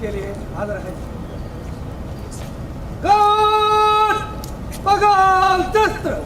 के लिए हाजिर है। Guard, Bengal Dasra.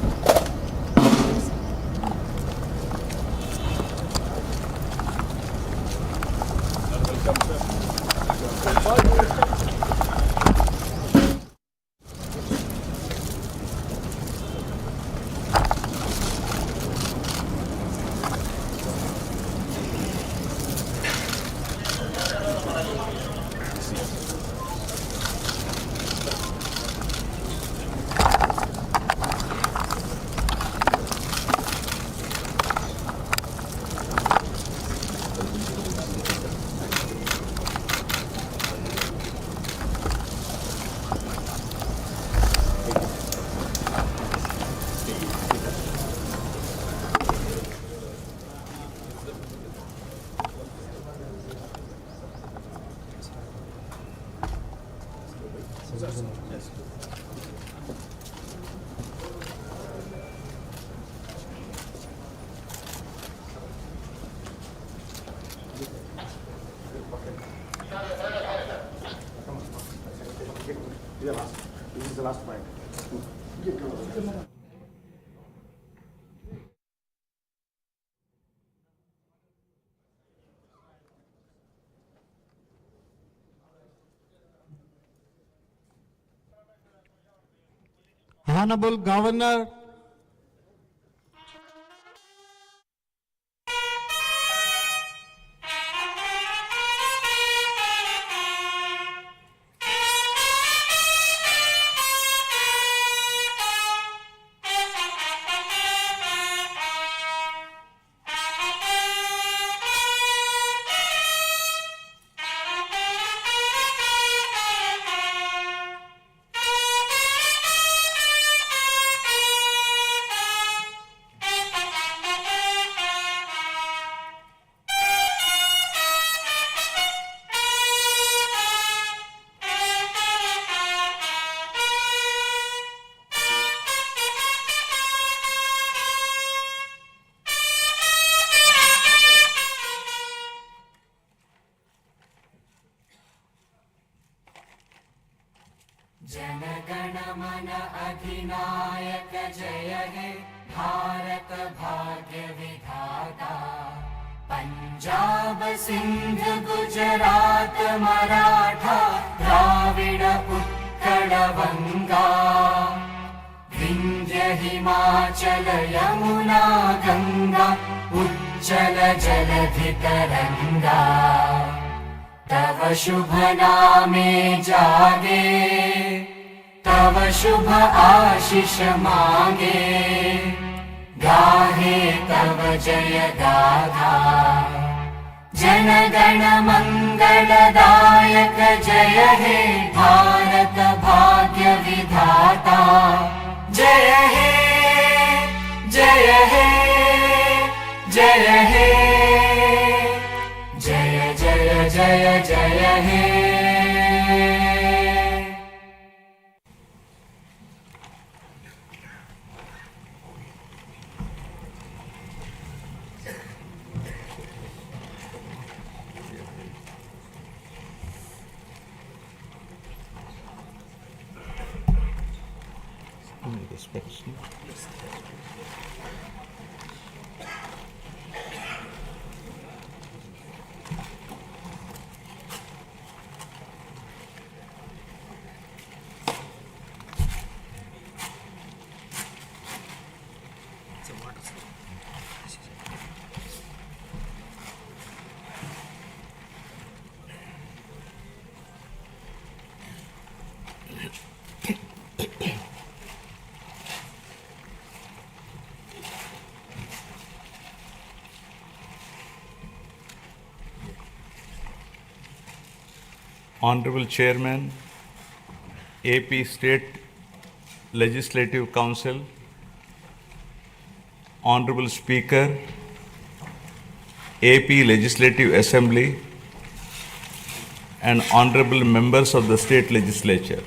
This is the last point. Honorable Governor, जनगण मन अधिनायक जय हे भारत भाग्य विधाता। पंजाब सिंध गुजरात मराठा द्राविड उत्कल बंगा। विंध्य हिमाचल यमुना गंगा उज्जल जलधि तरंगा। तव शुभ नामे जागे, तव शुभ आशीष मांगे। गाहे तव जय गाथा, जन गण मंगलदायक जय हे भारत भाग्य विधाता। जय हे जय हे जय हे जय जय जय जय हे। Honorable Chairman, AP State Legislative Council, Honorable Speaker, AP Legislative Assembly, and Honorable Members of the State Legislature.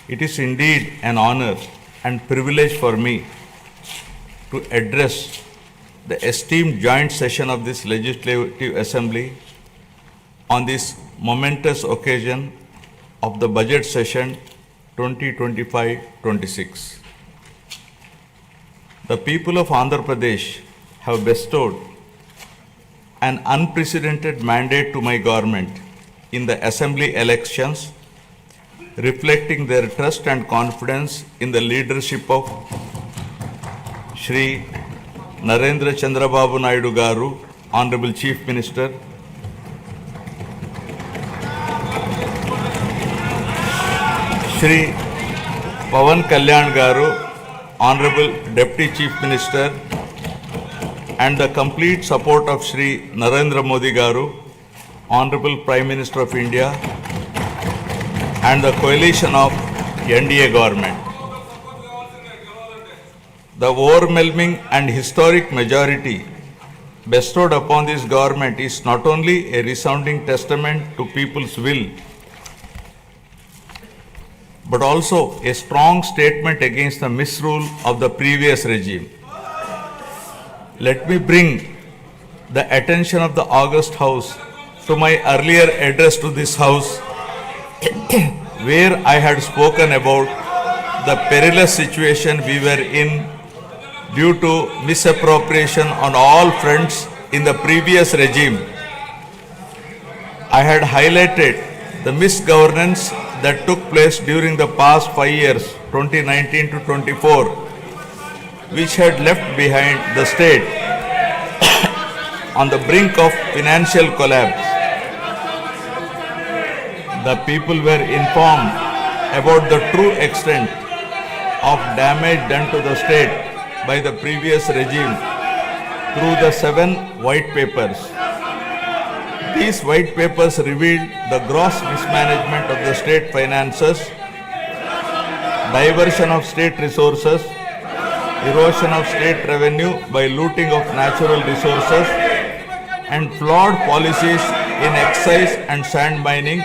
It is indeed an honor and privilege for me to address the esteemed joint session of this Legislative Assembly on this momentous occasion of the budget session 2025-26. The people of Andhra Pradesh have bestowed an unprecedented mandate to my government in the assembly elections, reflecting their trust and confidence in the leadership of Shri Narendra Chandrababu Naidu Garu, Honorable Chief Minister, Shri Pawan Kalyan Garu, Honorable Deputy Chief Minister, and the complete support of Shri Narendra Modi Garu, Honorable Prime Minister of India, and the coalition of NDA government. The overwhelming and historic majority bestowed upon this government is not only a resounding testament to people's will, but also a strong statement against the misrule of the previous regime. Let me bring the attention of the August House to my earlier address to this House, where I had spoken about the perilous situation we were in due to misappropriation on all fronts in the previous regime. I had highlighted the misgovernance that took place during the past 5 years, 2019 to 24, which had left behind the state on the brink of financial collapse. The people were informed about the true extent of damage done to the state by the previous regime through the 7 white papers. These white papers revealed the gross mismanagement of the state finances, diversion of state resources, erosion of state revenue by looting of natural resources, and flawed policies in excise and sand mining,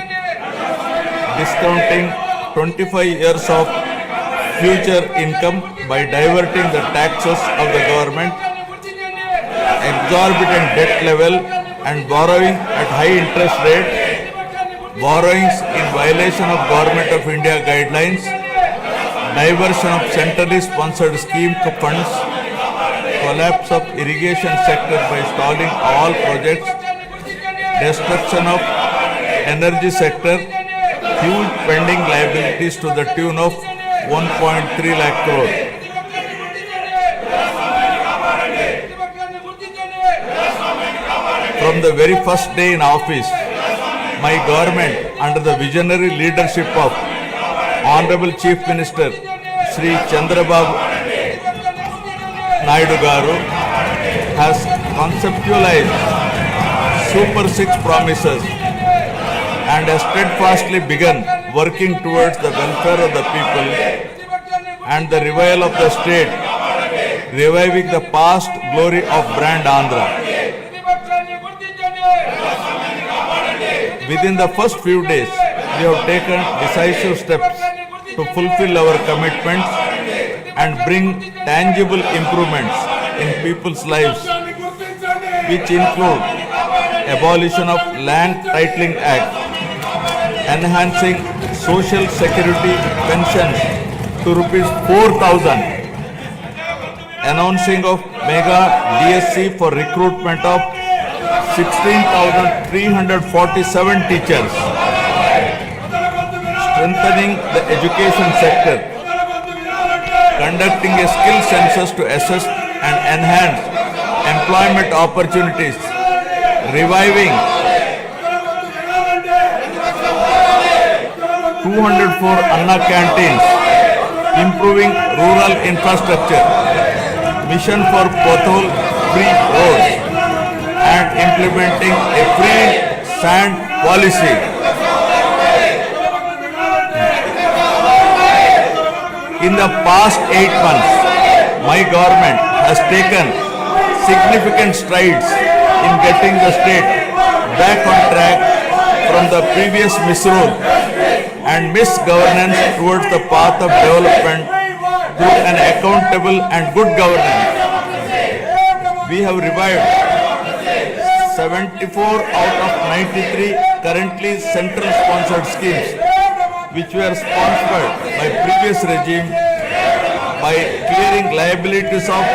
discounting 25 years of future income by diverting the taxes of the government, exorbitant debt level and borrowing at high interest rate, borrowings in violation of Government of India guidelines, diversion of centrally sponsored scheme funds, collapse of irrigation sector by stalling all projects, destruction of energy sector, huge pending liabilities to the tune of 1.3 lakh crore. From the very first day in office, my government, under the visionary leadership of Honorable Chief Minister Shri Chandrababu Naidu Garu, has conceptualized Super 6 promises and has steadfastly begun working towards the welfare of the people and the revival of the state, reviving the past glory of brand Andhra. Within the first few days, we have taken decisive steps to fulfill our commitments and bring tangible improvements in people's lives, which include abolition of Land Titling Act, enhancing social security pensions to rupees 4,000, announcing of mega DSC for recruitment of 16,347 teachers, strengthening the education sector, conducting a skill census to assess and enhance employment opportunities, reviving 204 Anna canteens, improving rural infrastructure, mission for pothole-free roads, and implementing a free sand policy. In the past 8 months, my government has taken significant strides in getting the state back on track from the previous misrule and misgovernance towards the path of development through an accountable and good governance. We have revived 74 out of 93 currently central sponsored schemes which were sponsored by previous regime by clearing liabilities of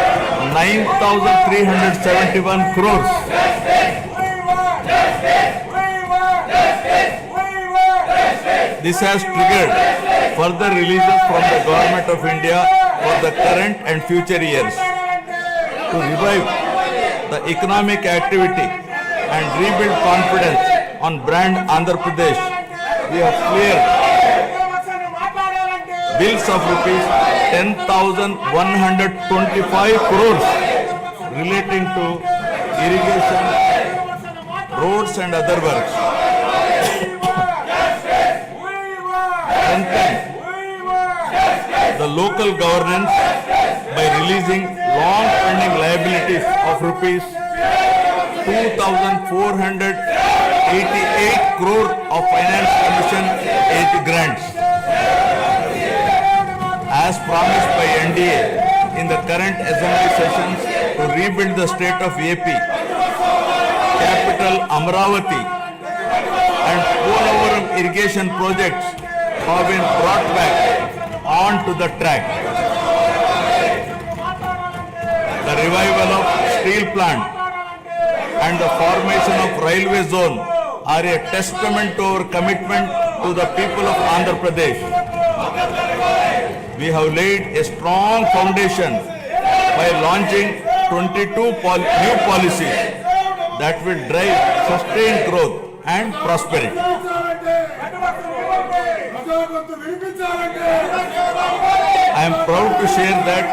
9,371 crores. This has triggered further releases from the Government of India for the current and future years. To revive the economic activity and rebuild confidence on brand Andhra Pradesh, we have cleared bills of rupees 10,125 crores relating to irrigation, roads and other works. Strengthen the local governance by releasing long-pending liabilities of rupees 2,488 crore of finance commission aid grants. As promised by NDA in the current assembly sessions to rebuild the state of AP, capital Amravati and Polavaram irrigation projects have been brought back onto the track. The revival of steel plant and the formation of railway zone are a testament to our commitment to the people of Andhra Pradesh. We have laid a strong foundation by launching 22 new policies that will drive sustained growth and prosperity. I am proud to share that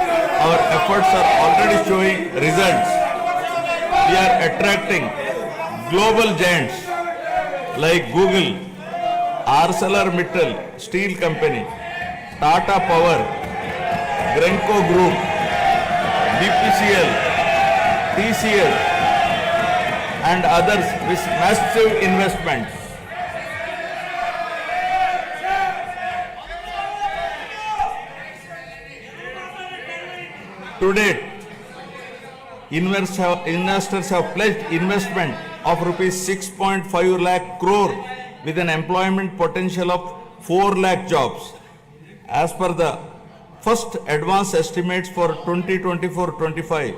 our efforts are already showing results. We are attracting global giants like Google, ArcelorMittal Steel Company, Tata Power, Grenco Group, BPCL, TCL and others with massive investments. To date, investors have pledged investment of rupees 6.5 lakh crore with an employment potential of 4 lakh jobs. As per the first advance estimates for 2024-25,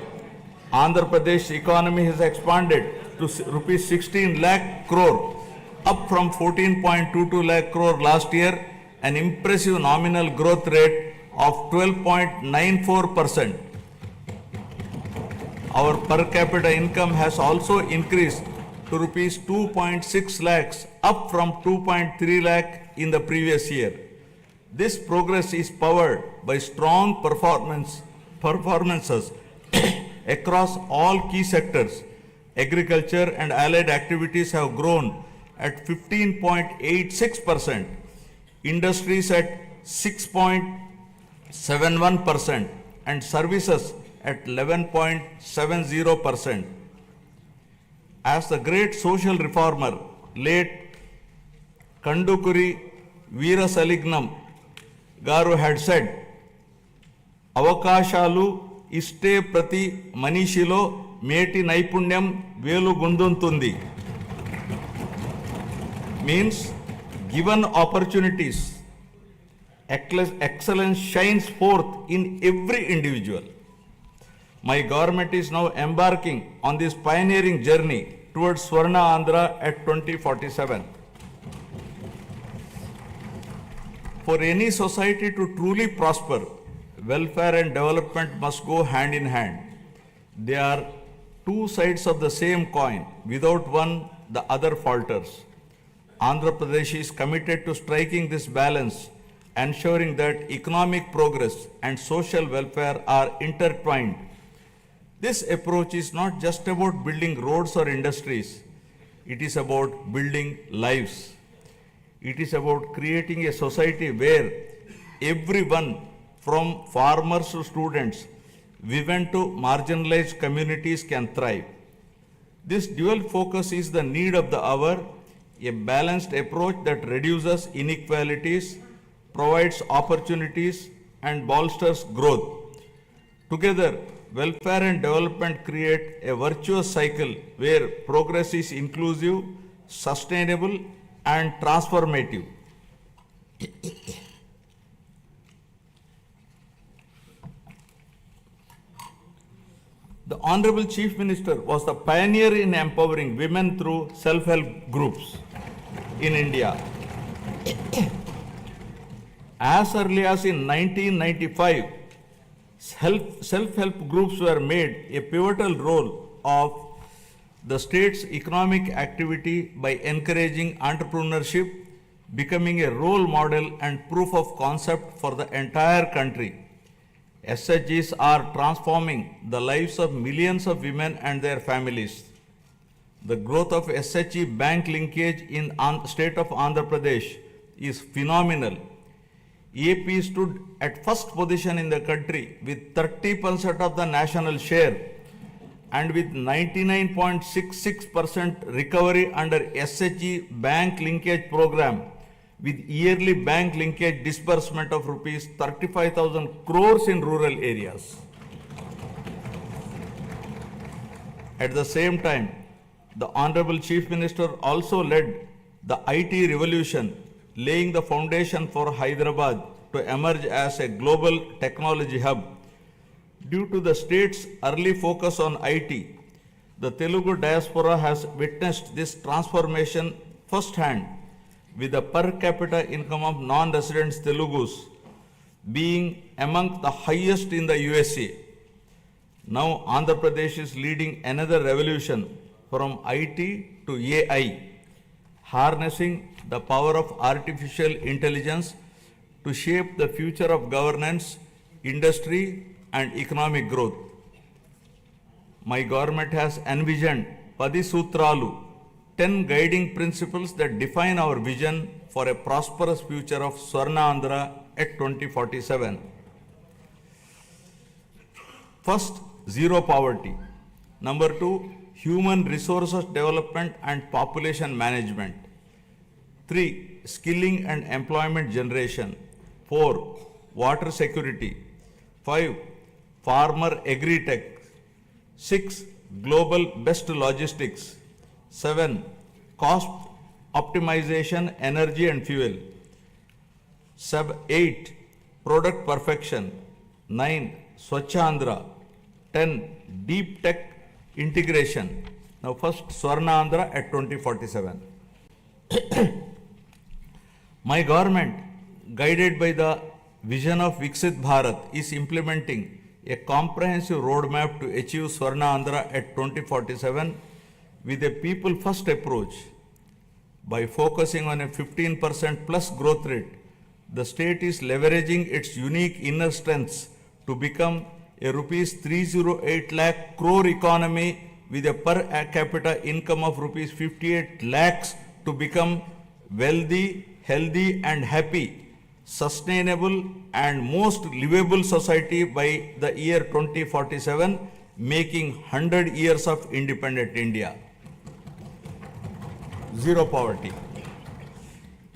Andhra Pradesh economy has expanded to rupees 16 lakh crore, up from 14.22 lakh crore last year, an impressive nominal growth rate of 12.94%. Our per capita income has also increased to rupees 2.6 lakhs, up from 2.3 lakh in the previous year. This progress is powered by strong performances across all key sectors. Agriculture and allied activities have grown at 15.86%, industries at 6.71% and services at 11.70%. As the great social reformer, late Kandukuri Veerasalignam Garu had said, అవకాశాలు ఇష్టే ప్రతి మనీషిలో మేటి నైపుణ్యం వేలుగొందుతుంది. Means given opportunities, excellence shines forth in every individual. My government is now embarking on this pioneering journey towards Swarna Andhra at 2047. For any society to truly prosper, welfare and development must go hand in hand. They are two sides of the same coin. Without one, the other falters. Andhra Pradesh is committed to striking this balance, ensuring that economic progress and social welfare are intertwined. This approach is not just about building roads or industries. It is about building lives. It is about creating a society where everyone, from farmers to students, women to marginalized communities, can thrive. This dual focus is the need of the hour, a balanced approach that reduces inequalities, provides opportunities, and bolsters growth. Together, welfare and development create a virtuous cycle where progress is inclusive, sustainable, and transformative. The Honorable Chief Minister was the pioneer in empowering women through self-help groups in India. As early as in 1995, self-help groups were made a pivotal role of the state's economic activity by encouraging entrepreneurship, becoming a role model and proof of concept for the entire country. SHGs are transforming the lives of millions of women and their families. The growth of SHG bank linkage in state of Andhra Pradesh is phenomenal. AP stood at first position in the country with 30% of the national share and with 99.66% recovery under SHG bank linkage program, with yearly bank linkage disbursement of rupees 35,000 crores in rural areas. At the same time, the Honorable Chief Minister also led the IT revolution, laying the foundation for Hyderabad to emerge as a global technology hub. Due to the state's early focus on IT, the Telugu diaspora has witnessed this transformation firsthand, with the per capita income of non-resident Telugus being among the highest in the USA. Now Andhra Pradesh is leading another revolution from IT to AI, harnessing the power of artificial intelligence to shape the future of governance, industry, and economic growth. My government has envisioned Padi Sutralu, 10 guiding principles that define our vision for a prosperous future of Swarna Andhra at 2047. First, zero poverty. Number 2, human resources development and population management. 3, skilling and employment generation. 4, water security. 5, farmer agri-tech. 6, global best logistics. 7, cost optimization, energy and fuel. 8, product perfection. 9, Swachha Andhra. 10, deep tech integration. Now first, Swarna Andhra at 2047. My government, guided by the vision of Viksit Bharat, is implementing a comprehensive roadmap to achieve Swarna Andhra at 2047 with a people-first approach. By focusing on a 15% plus growth rate, the state is leveraging its unique inner strengths to become a rupees 308 lakh crore economy with a per capita income of rupees 58 lakhs to become wealthy, healthy and happy, sustainable and most livable society by the year 2047, making 100 years of independent India. Zero poverty.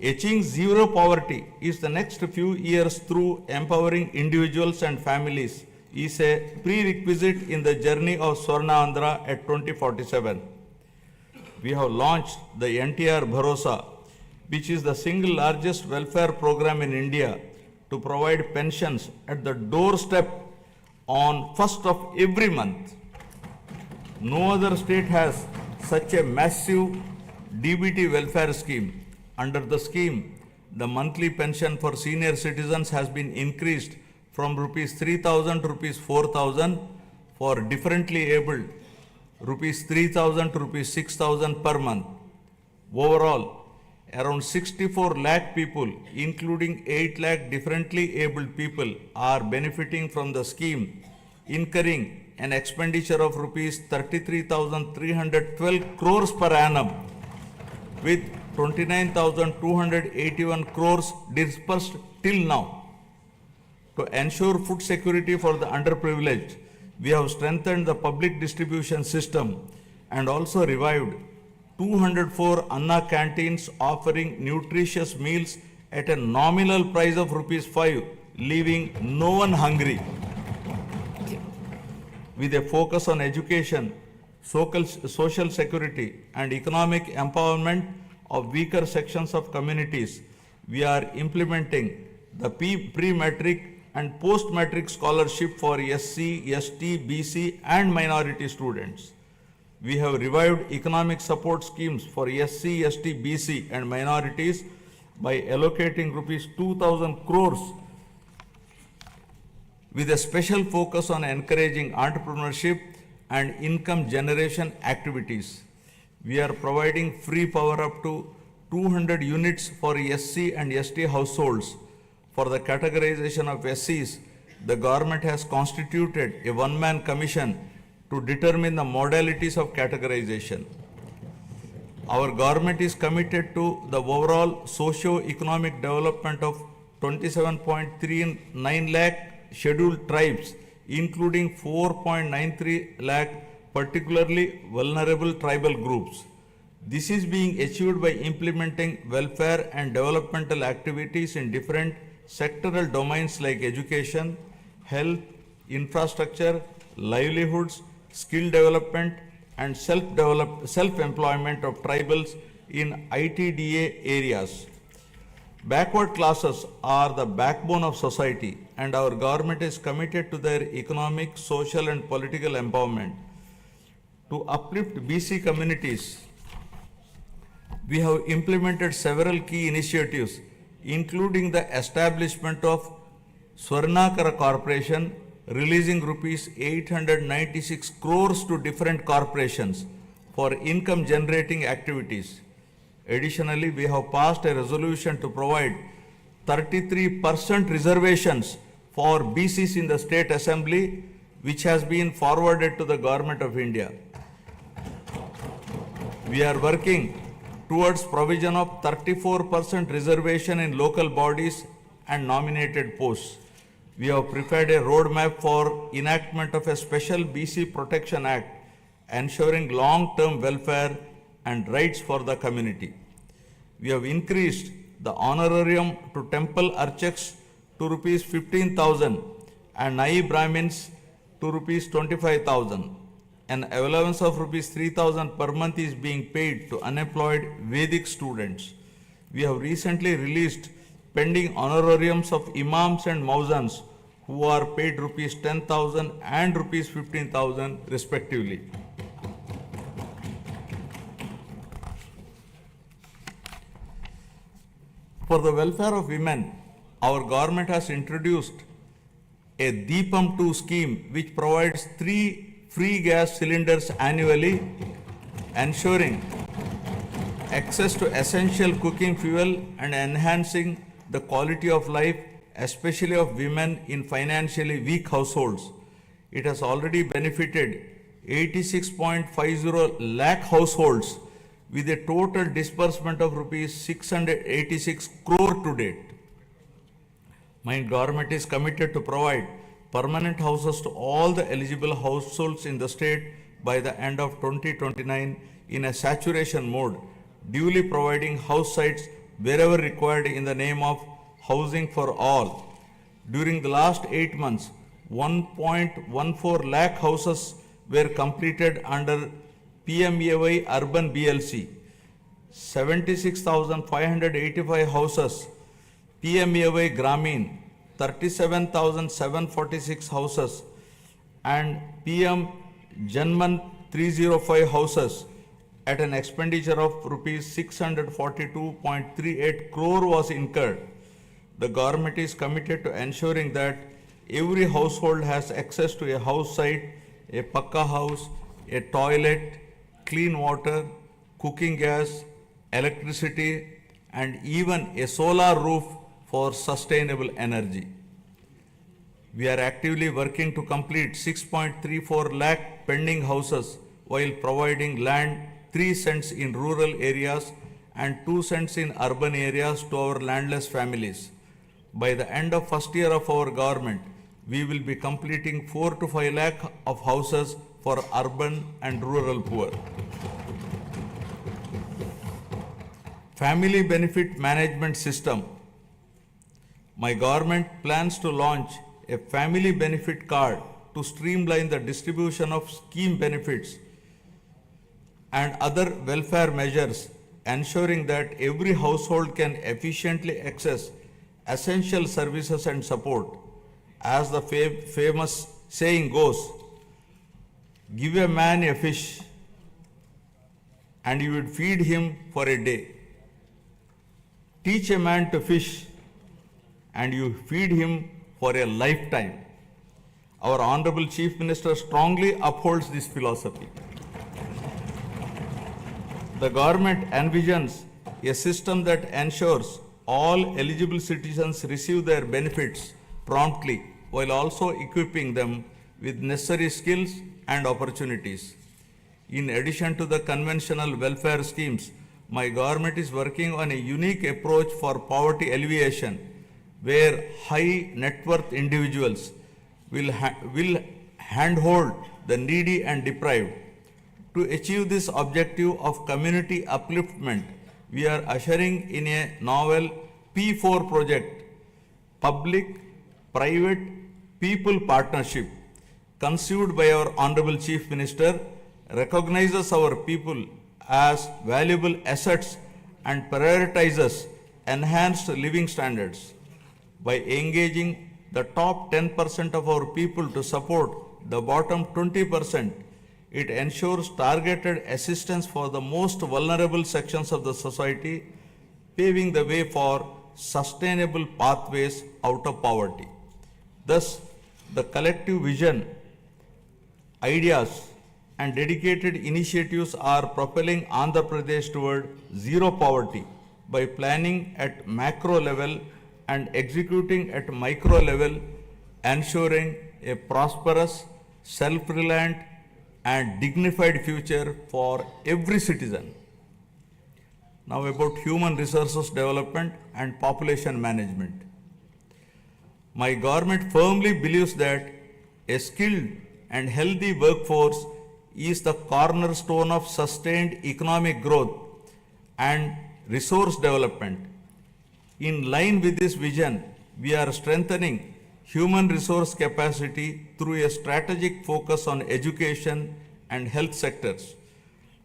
Achieving zero poverty is the next few years through empowering individuals and families is a prerequisite in the journey of Swarna Andhra at 2047. We have launched the NTR Bharosa, which is the single largest welfare program in India to provide pensions at the doorstep on 1st of every month. No other state has such a massive DBT welfare scheme. Under the scheme, the monthly pension for senior citizens has been increased from rupees 3,000 to rupees 4,000, for differently abled rupees 3,000 to rupees 6,000 per month. Overall, around 64 lakh people, including 8 lakh differently abled people, are benefiting from the scheme, incurring an expenditure of rupees 33,312 crores per annum, with 29,281 crores dispersed till now. To ensure food security for the underprivileged, we have strengthened the public distribution system and also revived 204 Anna canteens offering nutritious meals at a nominal price of rupees 5, leaving no one hungry. With a focus on education, social security, and economic empowerment of weaker sections of communities, we are implementing the pre-matric and post-matric scholarship for SC, ST, BC and minority students. We have revived economic support schemes for SC, ST, BC and minorities by allocating rupees 2000 crores with a special focus on encouraging entrepreneurship and income generation activities. We are providing free power up to 200 units for SC and ST households. For the categorization of SCs, the government has constituted a one-man commission to determine the modalities of categorization. Our government is committed to the overall socio-economic development of 27.39 lakh scheduled tribes, including 4.93 lakh particularly vulnerable tribal groups. This is being achieved by implementing welfare and developmental activities in different sectoral domains like education, health, infrastructure, livelihoods, skill development and self-employment of tribals in ITDA areas. Backward classes are the backbone of society and our government is committed to their economic, social and political empowerment. To uplift BC communities, we have implemented several key initiatives, including the establishment of Swarnakara Corporation, releasing rupees 896 crores to different corporations for income generating activities. Additionally, we have passed a resolution to provide 33% reservations for BCs in the State Assembly, which has been forwarded to the Government of India. We are working towards provision of 34% reservation in local bodies and nominated posts. We have prepared a roadmap for enactment of a special BC Protection Act, ensuring long-term welfare and rights for the community. We have increased the honorarium to temple archaks to rupees 15,000 and Nai Brahmins to rupees 25,000. An allowance of rupees 3,000 per month is being paid to unemployed Vedic students. We have recently released pending honorariums of imams and mauzans who are paid rupees 10,000 and rupees 15,000 respectively. For the welfare of women, our government has introduced a Deepam 2 scheme which provides 3 free gas cylinders annually, ensuring access to essential cooking fuel and enhancing the quality of life, especially of women in financially weak households. It has already benefited 86.50 lakh households with a total disbursement of rupees 686 crore to date. My government is committed to provide permanent houses to all the eligible households in the state by the end of 2029 in a saturation mode, duly providing house sites wherever required in the name of housing for all. During the last 8 months, 1.14 lakh houses were completed under PMAY Urban BLC, 76,585 houses PMAY Gramin, 37,746 houses and PM Janman 305 houses at an expenditure of rupees 642.38 crore was incurred. The government is committed to ensuring that every household has access to a house site, a pakka house, a toilet, clean water, cooking gas, electricity and even a solar roof for sustainable energy. We are actively working to complete 6.34 lakh pending houses while providing land 3 cents in rural areas and 2 cents in urban areas to our landless families. By the end of first year of our government, we will be completing 4 to 5 lakh of houses for urban and rural poor. Family Benefit Management System. My government plans to launch a family benefit card to streamline the distribution of scheme benefits. and other welfare measures, ensuring that every household can efficiently access essential services and support. As the famous saying goes, give a man a fish and you would feed him for a day. Teach a man to fish and you feed him for a lifetime. Our Honorable Chief Minister strongly upholds this philosophy. The government envisions a system that ensures all eligible citizens receive their benefits promptly while also equipping them with necessary skills and opportunities. In addition to the conventional welfare schemes, my government is working on a unique approach for poverty alleviation, where high net worth individuals will handhold the needy and deprived. To achieve this objective of community upliftment, we are ushering in a novel P4 project, Public Private People Partnership, conceived by our Honorable Chief Minister, recognizes our people as valuable assets and prioritizes enhanced living standards. By engaging the top 10% of our people to support the bottom 20%, it ensures targeted assistance for the most vulnerable sections of the society, paving the way for sustainable pathways out of poverty. Thus, the collective vision, ideas, and dedicated initiatives are propelling Andhra Pradesh toward zero poverty by planning at macro level and executing at micro level, ensuring a prosperous, self-reliant, and dignified future for every citizen. Now about human resources development and population management. My government firmly believes that a skilled and healthy workforce is the cornerstone of sustained economic growth and resource development. In line with this vision, we are strengthening human resource capacity through a strategic focus on education and health sectors.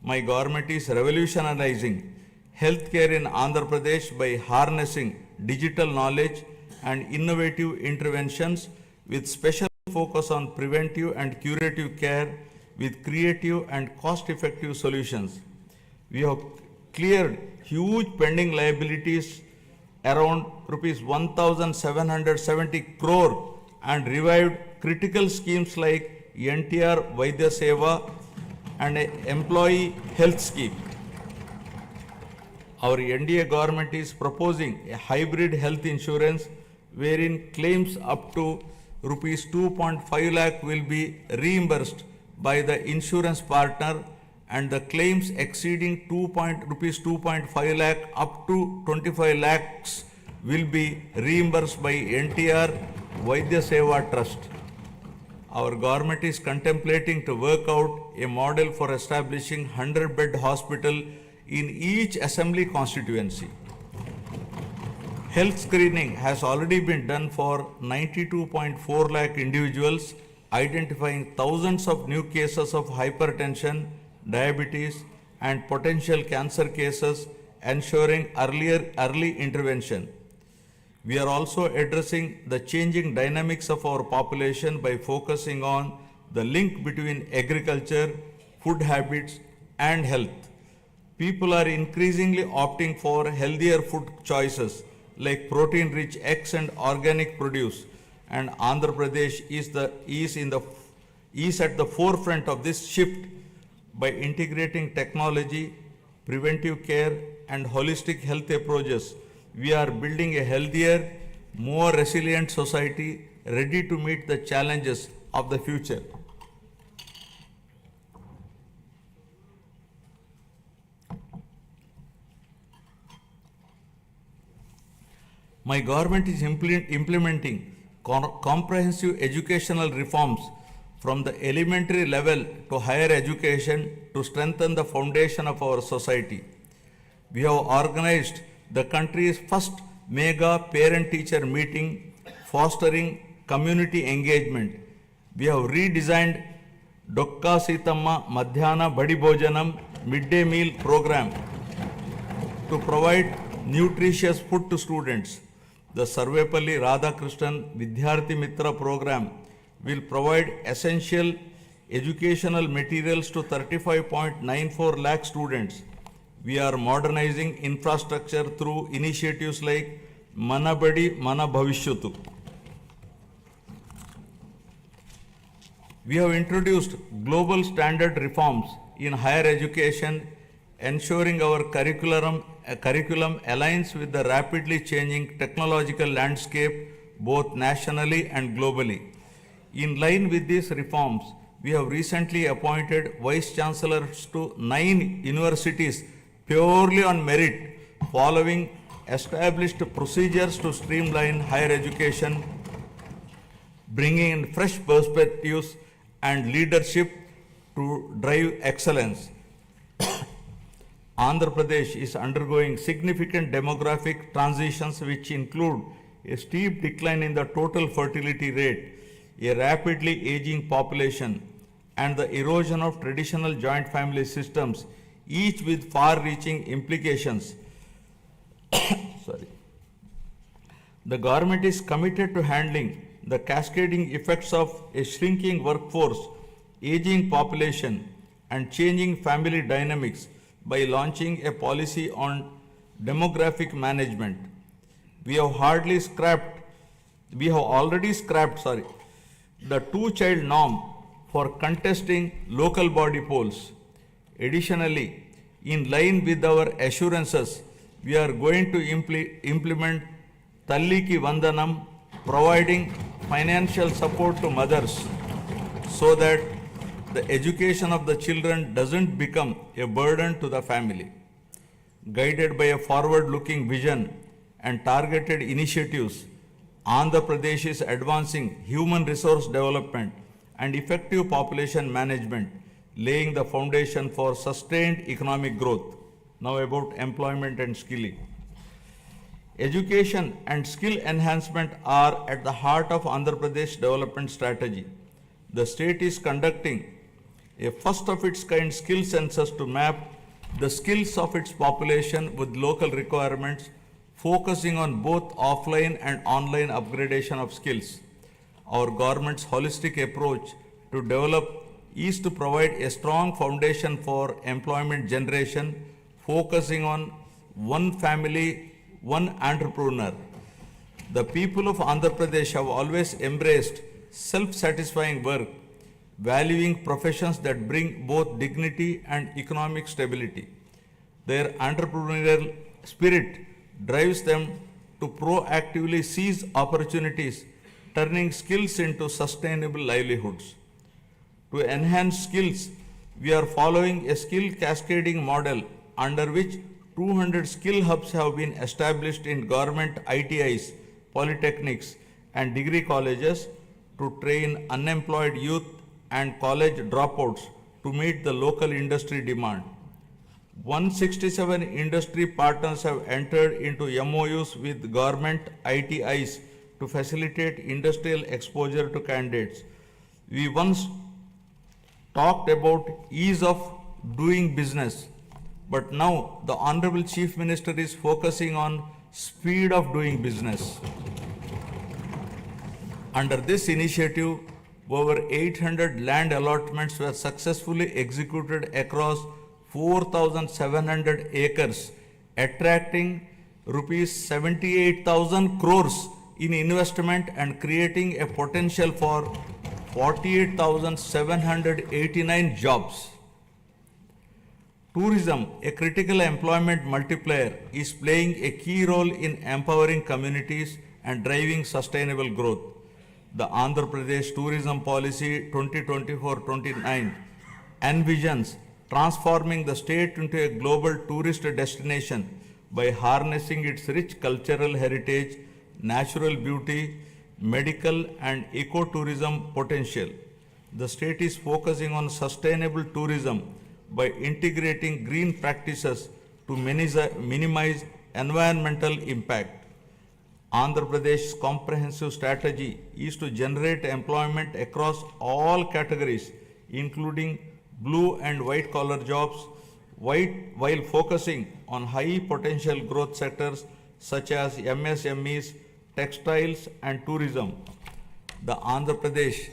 My government is revolutionizing healthcare in Andhra Pradesh by harnessing digital knowledge and innovative interventions with special focus on preventive and curative care with creative and cost-effective solutions. We have cleared huge pending liabilities around rupees 1,770 crore and revived critical schemes like NTR Vaidya Seva and Employee Health Scheme. Our NDA government is proposing a hybrid health insurance wherein claims up to rupees 2.5 lakh will be reimbursed by the insurance partner and the claims exceeding rupees 2.5 lakh up to 25 lakhs will be reimbursed by NTR Vaidya Seva Trust. Our government is contemplating to work out a model for establishing 100-bed hospital in each assembly constituency. Health screening has already been done for 92.4 lakh individuals, identifying thousands of new cases of hypertension, diabetes, and potential cancer cases, ensuring early intervention. We are also addressing the changing dynamics of our population by focusing on the link between agriculture, food habits, and health. People are increasingly opting for healthier food choices like protein-rich eggs and organic produce, and Andhra Pradesh is at the forefront of this shift by integrating technology, preventive care, and holistic health approaches. We are building a healthier, more resilient society ready to meet the challenges of the future. My government is implementing comprehensive educational reforms from the elementary level to higher education to strengthen the foundation of our society. We have organized the country's first mega parent-teacher meeting, fostering community engagement. We have redesigned Dokka Sitama Madhyana Badi Bhojanam midday meal program to provide nutritious food to students. The Sarvepalli Radhakrishnan Vidyarthi Mitra program will provide essential educational materials to 35.94 lakh students. We are modernizing infrastructure through initiatives like Mana Badi Mana Bhavishyatu. We have introduced global standard reforms in higher education, ensuring our curriculum aligns with the rapidly changing technological landscape both nationally and globally. In line with these reforms, we have recently appointed vice chancellors to 9 universities purely on merit, following established procedures to streamline higher education, bringing in fresh perspectives and leadership to drive excellence. Andhra Pradesh is undergoing significant demographic transitions which include a steep decline in the total fertility rate, a rapidly aging population, and the erosion of traditional joint family systems, each with far-reaching implications. Sorry. The government is committed to handling the cascading effects of a shrinking workforce, aging population, and changing family dynamics by launching a policy on demographic management. We have already scrapped the two-child norm for contesting local body polls. Additionally, in line with our assurances, we are going to implement Talliki Vandanam, providing financial support to mothers so that the education of the children doesn't become a burden to the family. Guided by a forward-looking vision and targeted initiatives, Andhra Pradesh is advancing human resource development and effective population management, laying the foundation for sustained economic growth. Now about employment and skilling. Education and skill enhancement are at the heart of Andhra Pradesh development strategy. The state is conducting a first of its kind skill census to map the skills of its population with local requirements, focusing on both offline and online upgradation of skills. Our government's holistic approach to develop is to provide a strong foundation for employment generation, focusing on one family, one entrepreneur. The people of Andhra Pradesh have always embraced self-satisfying work, valuing professions that bring both dignity and economic stability. Their entrepreneurial spirit drives them to proactively seize opportunities, turning skills into sustainable livelihoods. To enhance skills, we are following a skill cascading model under which 200 skill hubs have been established in government ITIs, polytechnics, and degree colleges to train unemployed youth and college dropouts to meet the local industry demand. 167 industry partners have entered into MOUs with government ITIs to facilitate industrial exposure to candidates. We once talked about ease of doing business, but now the Honorable Chief Minister is focusing on speed of doing business. Under this initiative, over 800 land allotments were successfully executed across 4,700 acres, attracting rupees 78,000 crores in investment and creating a potential for 48,789 jobs. Tourism, a critical employment multiplier, is playing a key role in empowering communities and driving sustainable growth. The Andhra Pradesh Tourism Policy 2024-29 envisions transforming the state into a global tourist destination by harnessing its rich cultural heritage, natural beauty, medical and ecotourism potential. The state is focusing on sustainable tourism by integrating green practices to minimize environmental impact. Andhra Pradesh's comprehensive strategy is to generate employment across all categories, including blue and white collar jobs, while focusing on high potential growth sectors such as MSMEs, textiles and tourism. The Andhra Pradesh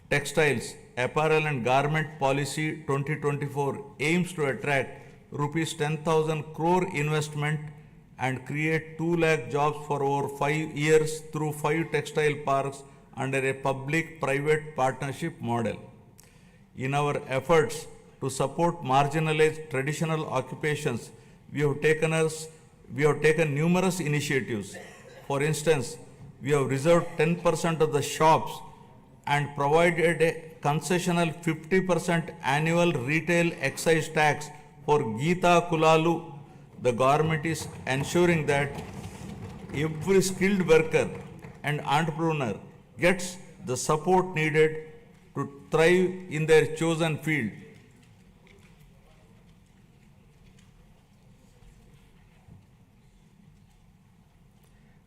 Textiles, Apparel and Garment Policy 2024 aims to attract rupees 10,000 crore investment and create 2 lakh jobs for over 5 years through 5 textile parks under a public-private partnership model. In our efforts to support marginalized traditional occupations, we have taken numerous initiatives. For instance, we have reserved 10% of the shops and provided a concessional 50% annual retail excise tax for Geeta Kulalu. The government is ensuring that every skilled worker and entrepreneur gets the support needed to thrive in their chosen field.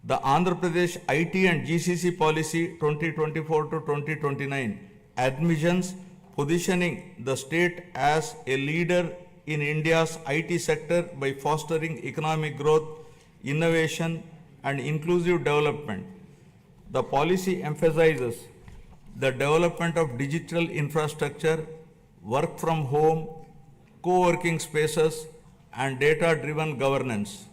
The Andhra Pradesh IT and GCC Policy 2024 to 2029 admissions positioning the state as a leader in India's IT sector by fostering economic growth, innovation and inclusive development. The policy emphasizes the development of digital infrastructure, work from home, co-working spaces and data-driven governance.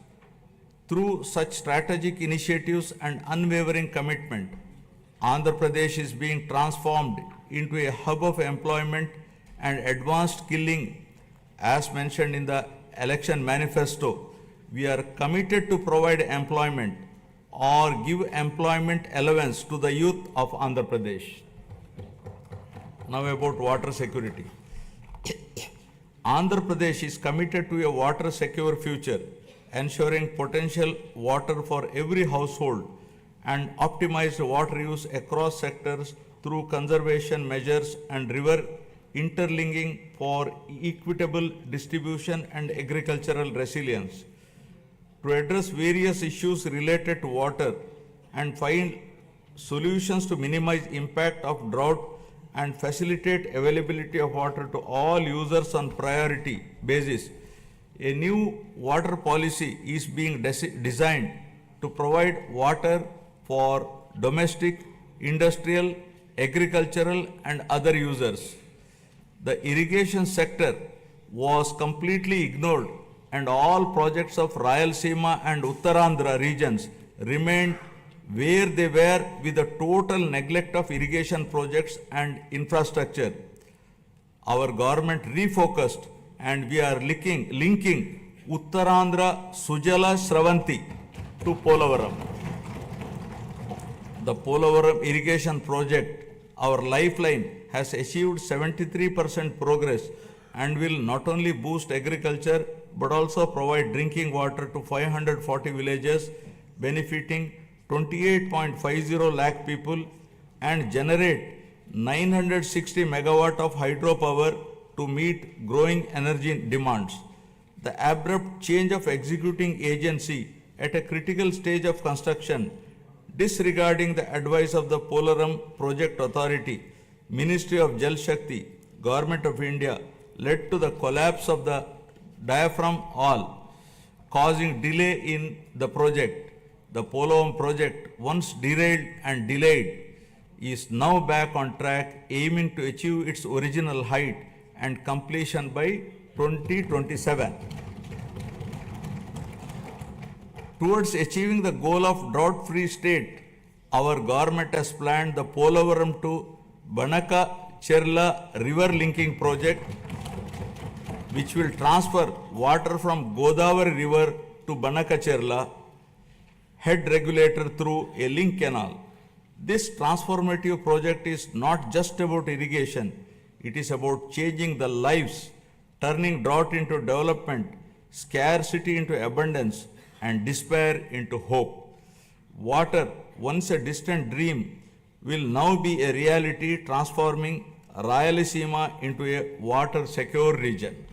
Through such strategic initiatives and unwavering commitment, Andhra Pradesh is being transformed into a hub of employment and advanced skilling. As mentioned in the election manifesto, we are committed to provide employment or give employment allowance to the youth of Andhra Pradesh. Now about water security. Andhra Pradesh is committed to a water secure future, ensuring potential water for every household and optimized water use across sectors through conservation measures and river interlinking for equitable distribution and agricultural resilience. To address various issues related to water and find solutions to minimize impact of drought and facilitate availability of water to all users on priority basis, a new water policy is being designed to provide water for domestic, industrial, agricultural and other users. The irrigation sector was completely ignored and all projects of Rayalaseema and Uttarandhra regions remained where they were with the total neglect of irrigation projects and infrastructure. Our government refocused and we are linking Uttarandhra Sujala Sravanti to Polavaram. The Polavaram irrigation project, our lifeline, has achieved 73% progress and will not only boost agriculture but also provide drinking water to 540 villages, benefiting 28.50 lakh people and generate 960 megawatt of hydropower to meet growing energy demands. The abrupt change of executing agency at a critical stage of construction, disregarding the advice of the Polaram Project Authority, Ministry of Jal Shakti, Government of India, led to the collapse of the diaphragm wall, causing delay in the project. The Polaram project, once derailed and delayed, is now back on track, aiming to achieve its original height and completion by 2027. Towards achieving the goal of drought-free state, our government has planned the Polavaram to Banaka Cherla river linking project, which will transfer water from Godavari river to Banaka Cherla head regulator through a link canal. This transformative project is not just about irrigation, it is about changing the lives, turning drought into development, scarcity into abundance, and despair into hope. Water, once a distant dream, will now be a reality, transforming Rayalaseema into a water-secure region.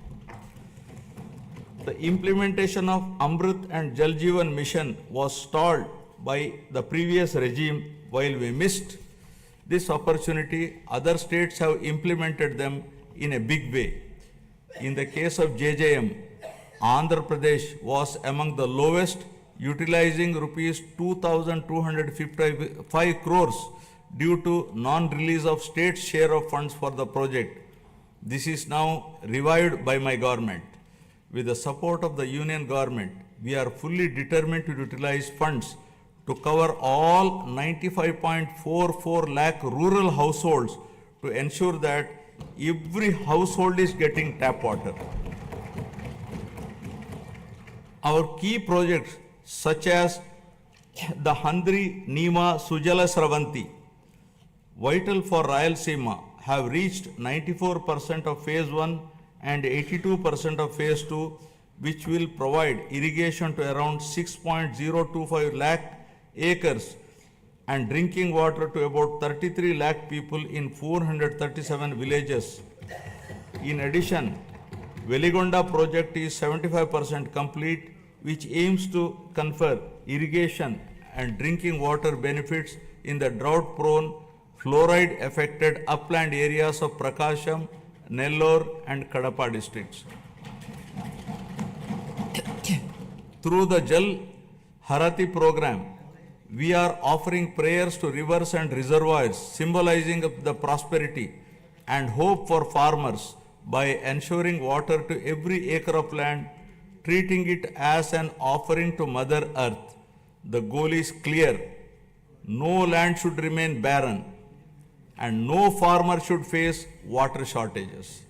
The implementation of Amrit and Jal Jeevan mission was stalled by the previous regime. While we missed this opportunity, other states have implemented them in a big way. In the case of JJM, Andhra Pradesh was among the lowest, utilizing rupees 2,255 crores due to non-release of state's share of funds for the project. This is now revived by my government. With the support of the union government, we are fully determined to utilize funds to cover all 95.44 lakh rural households to ensure that every household is getting tap water. Our key projects such as the Handri Nima Sujala Sravanti, vital for Rayalaseema, have reached 94% of phase 1 and 82% of phase 2, which will provide irrigation to around 6.025 lakh acres and drinking water to about 33 lakh people in 437 villages. In addition, Veligonda project is 75% complete, which aims to confer irrigation and drinking water benefits in the drought-prone, fluoride-affected upland areas of Prakasham, Nellore and Kadapa districts. Through the Jal Harati program, we are offering prayers to rivers and reservoirs, symbolizing the prosperity and hope for farmers by ensuring water to every acre of land, treating it as an offering to Mother Earth. The goal is clear: no land should remain barren and no farmer should face water shortages.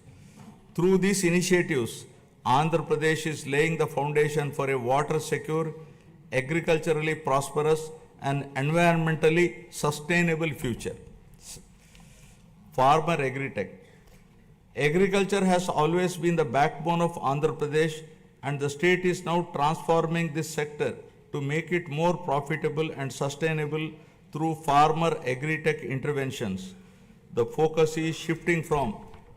Through these initiatives, Andhra Pradesh is laying the foundation for a water secure, agriculturally prosperous and environmentally sustainable future. Farmer Agritech. Agriculture has always been the backbone of Andhra Pradesh, and the state is now transforming this sector to make it more profitable and sustainable through farmer agri-tech interventions. The focus is shifting from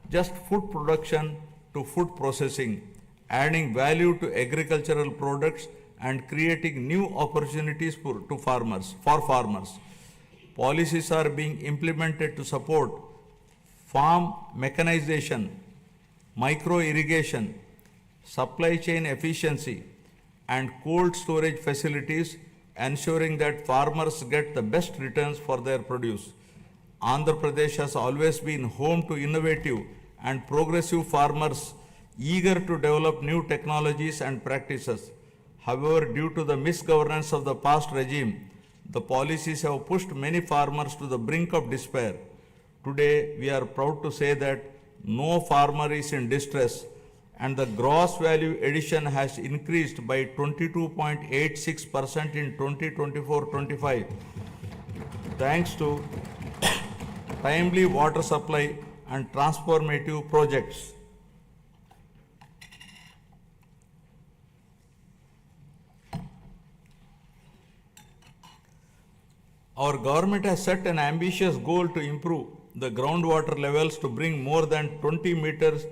just food production to food processing, adding value to agricultural products and creating new opportunities for farmers. Policies are being implemented to support farm mechanization, micro irrigation, supply chain efficiency, and cold storage facilities, ensuring that farmers get the best returns for their produce. Andhra Pradesh has always been home to innovative and progressive farmers eager to develop new technologies and practices. However, due to the misgovernance of the past regime, the policies have pushed many farmers to the brink of despair. Today, we are proud to say that no farmer is in distress, and the gross value addition has increased by 22.86% in 2024-25, thanks to timely water supply and transformative projects. Our government has set an ambitious goal to improve the groundwater levels to bring more than 20 meters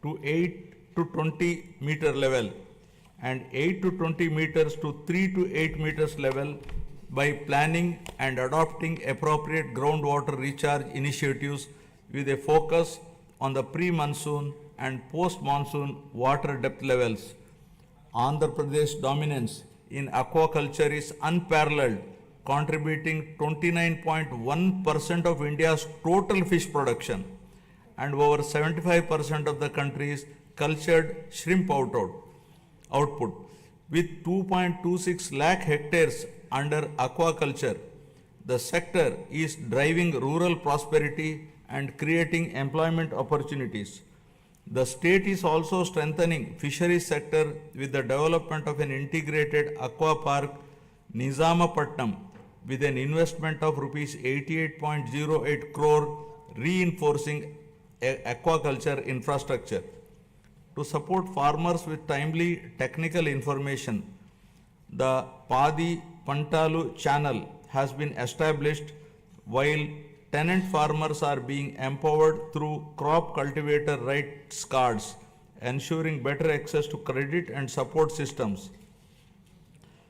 to 8 to 20 meter level and 8 to 20 meters to 3 to 8 meters level by planning and adopting appropriate groundwater recharge initiatives with a focus on the pre-monsoon and post-monsoon water depth levels. Andhra Pradesh dominance in aquaculture is unparalleled, contributing 29.1% of India's total fish production and over 75% of the country's cultured shrimp output. With 2.26 lakh hectares under aquaculture, the sector is driving rural prosperity and creating employment opportunities. The state is also strengthening fisheries sector with the development of an integrated aqua park, Nizamapatnam, with an investment of rupees 88.08 crore, reinforcing aquaculture infrastructure. To support farmers with timely technical information, the Padi Pantalu channel has been established, while tenant farmers are being empowered through crop cultivator rights cards, ensuring better access to credit and support systems.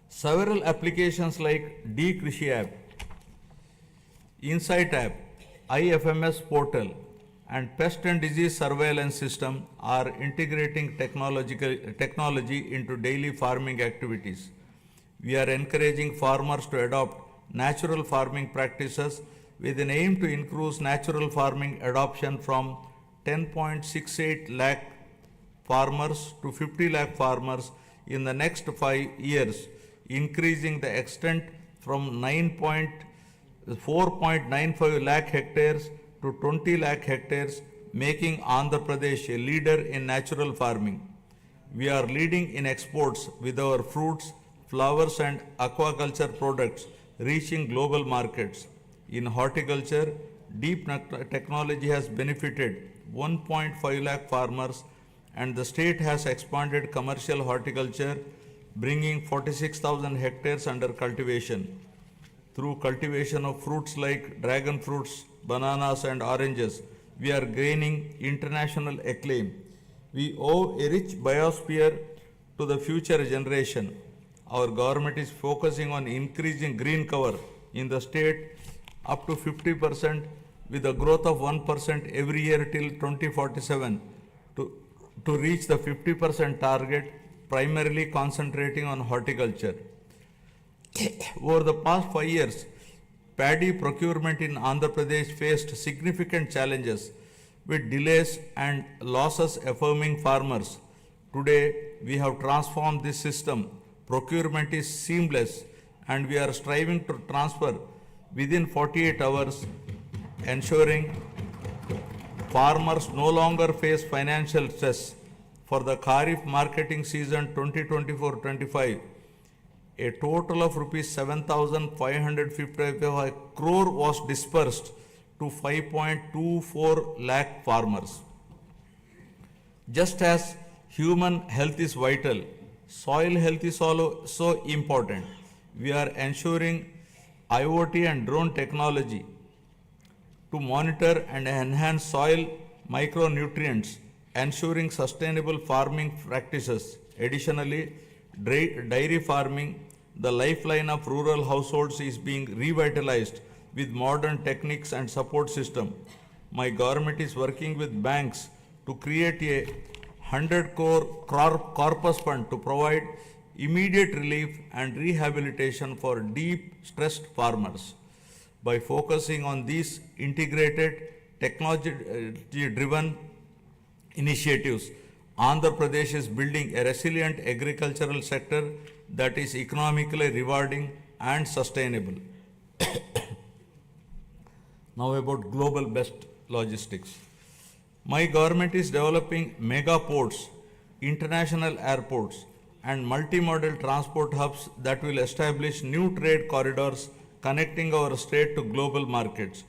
Several applications like D-Krishi app, Insight app, IFMS portal, and pest and disease surveillance system are integrating technology into daily farming activities. We are encouraging farmers to adopt natural farming practices with an aim to increase natural farming adoption from 10.68 lakh farmers to 50 lakh farmers in the next 5 years, increasing the extent from 4.95 lakh hectares to 20 lakh hectares, making Andhra Pradesh a leader in natural farming. We are leading in exports with our fruits, flowers and aquaculture products reaching global markets. In horticulture, deep technology has benefited 1.5 lakh farmers and the state has expanded commercial horticulture, bringing 46,000 hectares under cultivation. Through cultivation of fruits like dragon fruits, bananas and oranges, we are gaining international acclaim. We owe a rich biosphere to the future generation. Our government is focusing on increasing green cover in the state up to 50% with a growth of 1% every year till 2047 to reach the 50% target, primarily concentrating on horticulture. Over the past 5 years, paddy procurement in Andhra Pradesh faced significant challenges with delays and losses affirming farmers. Today, we have transformed this system. Procurement is seamless and we are striving to transfer within 48 hours, ensuring farmers no longer face financial stress. For the Kharif marketing season 2024-25, a total of rupees 7,555 crore was dispersed to 5.24 lakh farmers. Just as human health is vital, soil health is also important. We are ensuring IoT and drone technology to monitor and enhance soil micronutrients, ensuring sustainable farming practices. Additionally, dairy farming, the lifeline of rural households, is being revitalized with modern techniques and support system. My government is working with banks to create a 100 crore corpus fund to provide immediate relief and rehabilitation for deep stressed farmers. By focusing on these integrated technology driven initiatives, Andhra Pradesh is building a resilient agricultural sector that is economically rewarding and sustainable. Now about global best logistics. My government is developing mega ports, international airports and multimodal transport hubs that will establish new trade corridors connecting our state to global markets.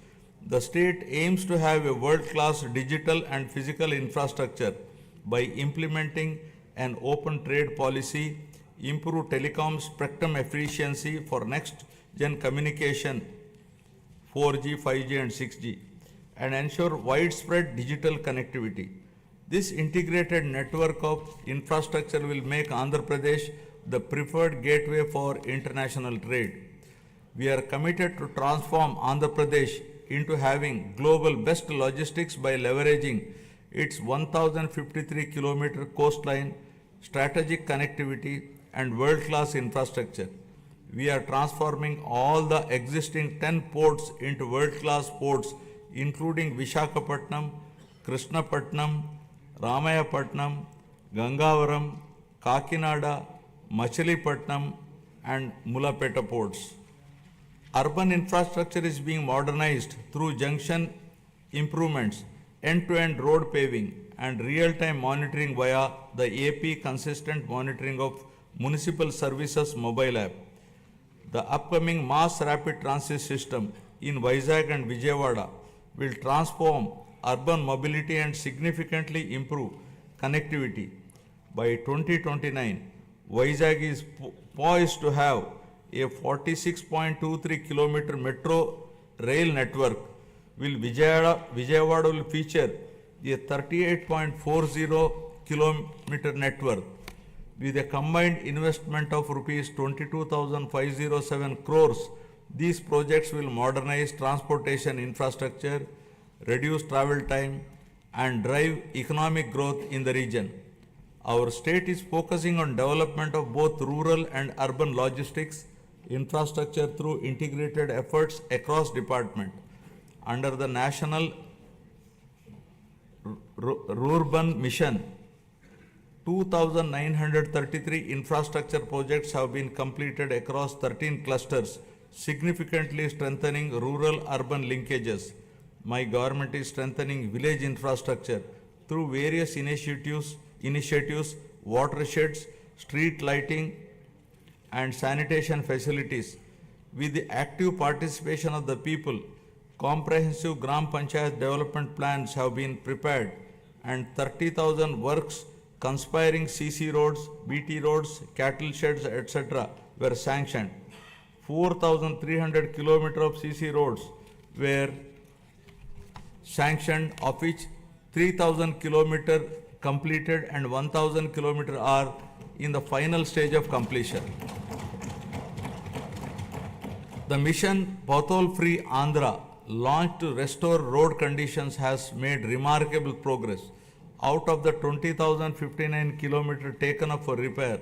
The state aims to have a world-class digital and physical infrastructure by implementing an open trade policy, improve telecom spectrum efficiency for next-gen communication, 4G, 5G and 6G, and ensure widespread digital connectivity. This integrated network of infrastructure will make Andhra Pradesh the preferred gateway for international trade. We are committed to transform Andhra Pradesh into having global best logistics by leveraging its 1053 kilometer coastline, strategic connectivity and world-class infrastructure. We are transforming all the existing 10 ports into world-class ports, including Vishakhapatnam, Krishnapatnam, Ramayapatnam, Gangavaram, Kakinada, Machilipatnam and Mulapeta ports. Urban infrastructure is being modernized through junction improvements, end-to-end road paving and real-time monitoring via the AP Consistent Monitoring of Municipal Services mobile app. The upcoming mass rapid transit system in Vizag and Vijayawada will transform urban mobility and significantly improve connectivity. By 2029, Vizag is poised to have a 46.23 kilometer metro rail network, while Vijayawada will feature a 38.40 kilometer network. With a combined investment of rupees 22,507 crores, these projects will modernize transportation infrastructure, reduce travel time, and drive economic growth in the region. Our state is focusing on development of both rural and urban logistics infrastructure through integrated efforts across department. Under the National Rural Mission, 2,933 infrastructure projects have been completed across 13 clusters, significantly strengthening rural-urban linkages. My government is strengthening village infrastructure through various initiatives, watersheds, street lighting, and sanitation facilities. With the active participation of the people, comprehensive Gram Panchayat development plans have been prepared and 30,000 works conspiring CC roads, BT roads, cattle sheds, etc. were sanctioned. 4,300 kilometers of CC roads were sanctioned, of which 3,000 kilometers completed and 1,000 kilometers are in the final stage of completion. The mission Pothole Free Andhra, launched to restore road conditions, has made remarkable progress. Out of the 20,059 kilometers taken up for repair,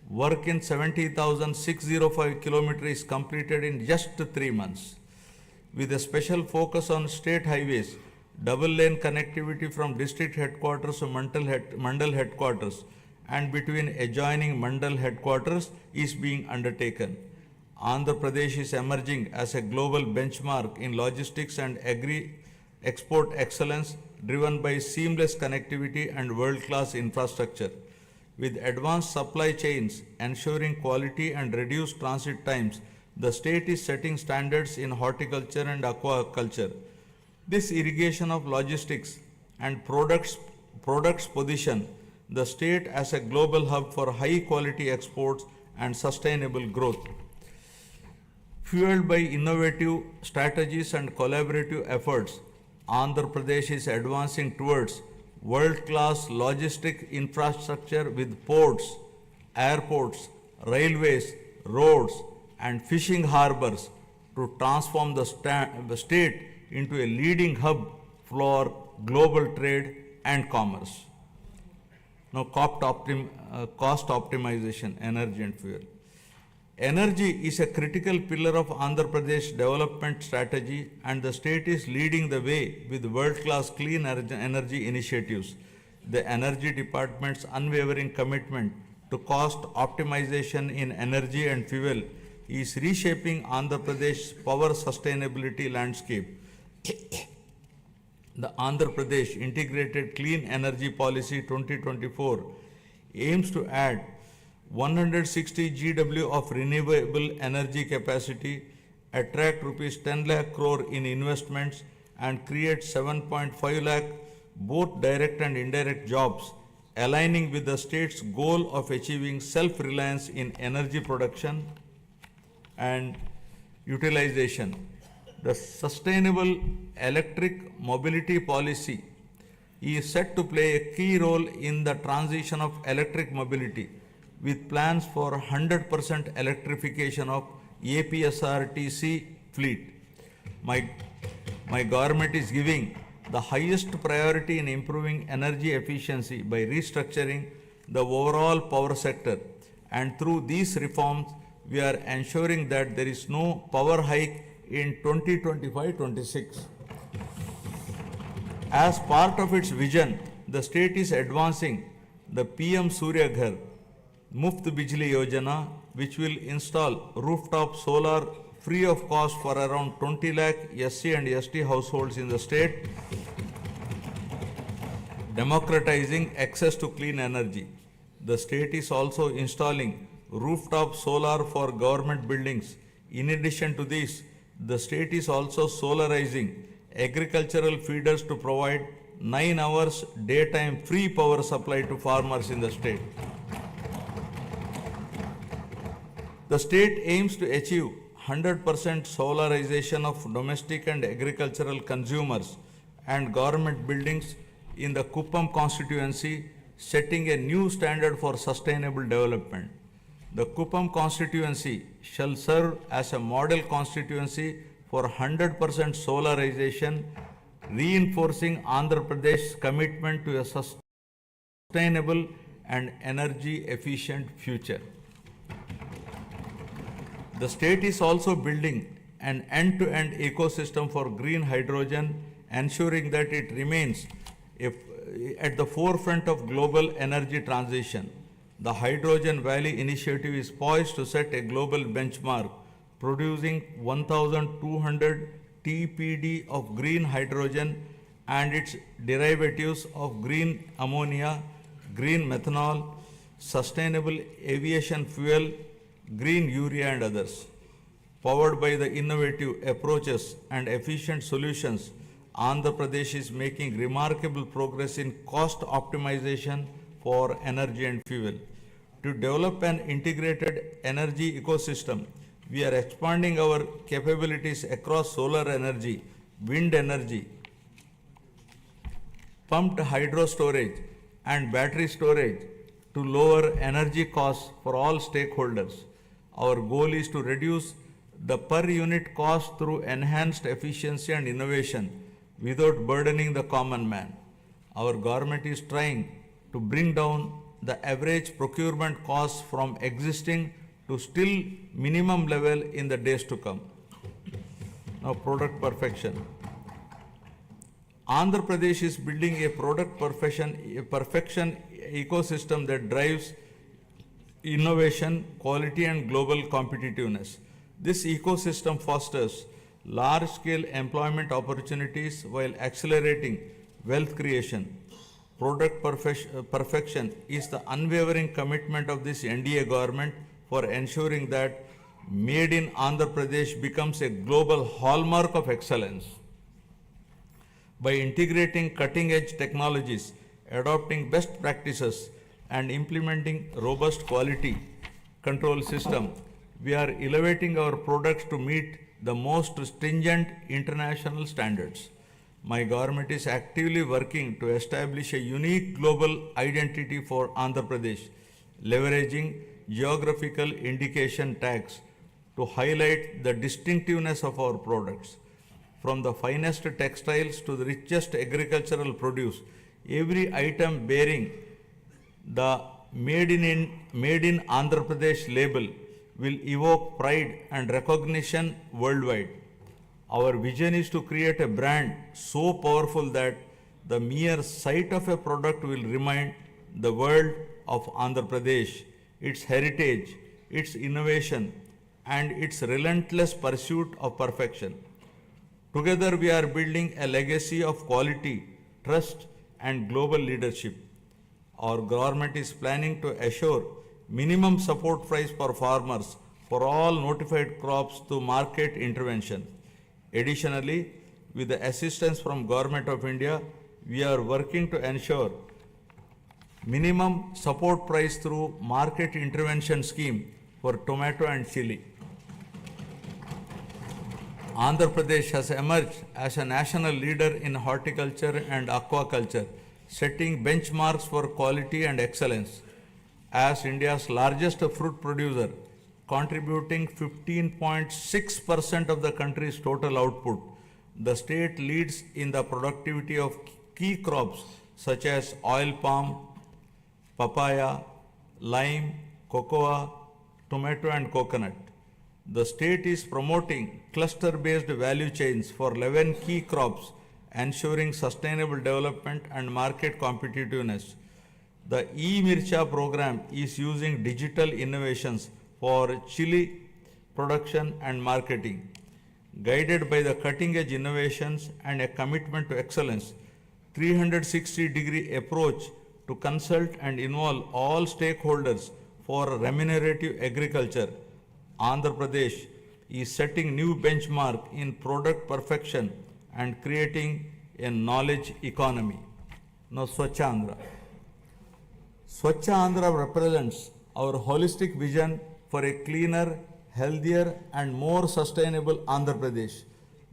work in 70,605 kilometers is completed in just 3 months. With a special focus on state highways, double lane connectivity from district headquarters to Mandal headquarters and between adjoining Mandal headquarters is being undertaken. Andhra Pradesh is emerging as a global benchmark in logistics and agri-export excellence, driven by seamless connectivity and world-class infrastructure. With advanced supply chains ensuring quality and reduced transit times, the state is setting standards in horticulture and aquaculture. This irrigation of logistics and products position the state as a global hub for high-quality exports and sustainable growth. Fueled by innovative strategies and collaborative efforts, Andhra Pradesh is advancing towards world-class logistic infrastructure with ports, airports, railways, roads, and fishing harbors to transform the state into a leading hub for global trade and commerce. Now, cost optimization, energy and fuel. Energy is a critical pillar of Andhra Pradesh development strategy, and the state is leading the way with world-class clean energy initiatives. The Energy Department's unwavering commitment to cost optimization in energy and fuel is reshaping Andhra Pradesh's power sustainability landscape. The Andhra Pradesh Integrated Clean Energy Policy 2024 aims to add 160 GW of renewable energy capacity, attract rupees 10 lakh crore in investments, and create 7.5 lakh both direct and indirect jobs, aligning with the state's goal of achieving self-reliance in energy production and utilization. The Sustainable Electric Mobility Policy is set to play a key role in the transition of electric mobility, with plans for 100% electrification of APSRTC fleet. My government is giving the highest priority in improving energy efficiency by restructuring the overall power sector, and through these reforms, we are ensuring that there is no power hike in 2025-26. As part of its vision, the state is advancing the PM Surya Ghar Muft Bijli Yojana, which will install rooftop solar free of cost for around 20 lakh SC and ST households in the state, democratizing access to clean energy. The state is also installing rooftop solar for government buildings. In addition to this, the state is also solarizing agricultural feeders to provide 9 hours daytime free power supply to farmers in the state. The state aims to achieve 100% solarization of domestic and agricultural consumers and government buildings in the Kuppam constituency, setting a new standard for sustainable development. The Kuppam constituency shall serve as a model constituency for 100% solarization reinforcing Andhra Pradesh's commitment to a sustainable and energy efficient future. The state is also building an end-to-end ecosystem for green hydrogen, ensuring that it remains at the forefront of global energy transition. The Hydrogen Valley initiative is poised to set a global benchmark, producing 1,200 TPD of green hydrogen and its derivatives of green ammonia, green methanol, sustainable aviation fuel, green urea and others. Powered by the innovative approaches and efficient solutions, Andhra Pradesh is making remarkable progress in cost optimization for energy and fuel. To develop an integrated energy ecosystem, we are expanding our capabilities across solar energy, wind energy, pumped hydro storage, and battery storage to lower energy costs for all stakeholders. Our goal is to reduce the per unit cost through enhanced efficiency and innovation without burdening the common man. Our government is trying to bring down the average procurement costs from existing to still minimum level in the days to come. Now, product perfection. Andhra Pradesh is building a perfection ecosystem that drives innovation, quality, and global competitiveness. This ecosystem fosters large-scale employment opportunities while accelerating wealth creation. Product perfection is the unwavering commitment of this NDA government for ensuring that Made in Andhra Pradesh becomes a global hallmark of excellence. By integrating cutting-edge technologies, adopting best practices, and implementing robust quality control system, we are elevating our products to meet the most stringent international standards. My government is actively working to establish a unique global identity for Andhra Pradesh, leveraging geographical indication tags to highlight the distinctiveness of our products. From the finest textiles to the richest agricultural produce, every item bearing the Made in Andhra Pradesh label will evoke pride and recognition worldwide. Our vision is to create a brand so powerful that the mere sight of a product will remind the world of Andhra Pradesh, its heritage, its innovation, and its relentless pursuit of perfection. Together, we are building a legacy of quality, trust, and global leadership. Our government is planning to assure minimum support price for farmers for all notified crops through market intervention. Additionally, with the assistance from Government of India, we are working to ensure minimum support price through market intervention scheme for tomato and chili. Andhra Pradesh has emerged as a national leader in horticulture and aquaculture, setting benchmarks for quality and excellence. As India's largest fruit producer, contributing 15.6% of the country's total output, the state leads in the productivity of key crops such as oil palm, papaya, lime, cocoa, tomato, and coconut. The state is promoting cluster-based value chains for 11 key crops, ensuring sustainable development and market competitiveness. The e-Mircha program is using digital innovations for chili production and marketing. Guided by the cutting-edge innovations and a commitment to excellence, 360-degree approach to consult and involve all stakeholders for remunerative agriculture, Andhra Pradesh is setting new benchmark in product perfection and creating a knowledge economy. Now, Swachh Andhra. Swachh Andhra represents our holistic vision for a cleaner, healthier, and more sustainable Andhra Pradesh.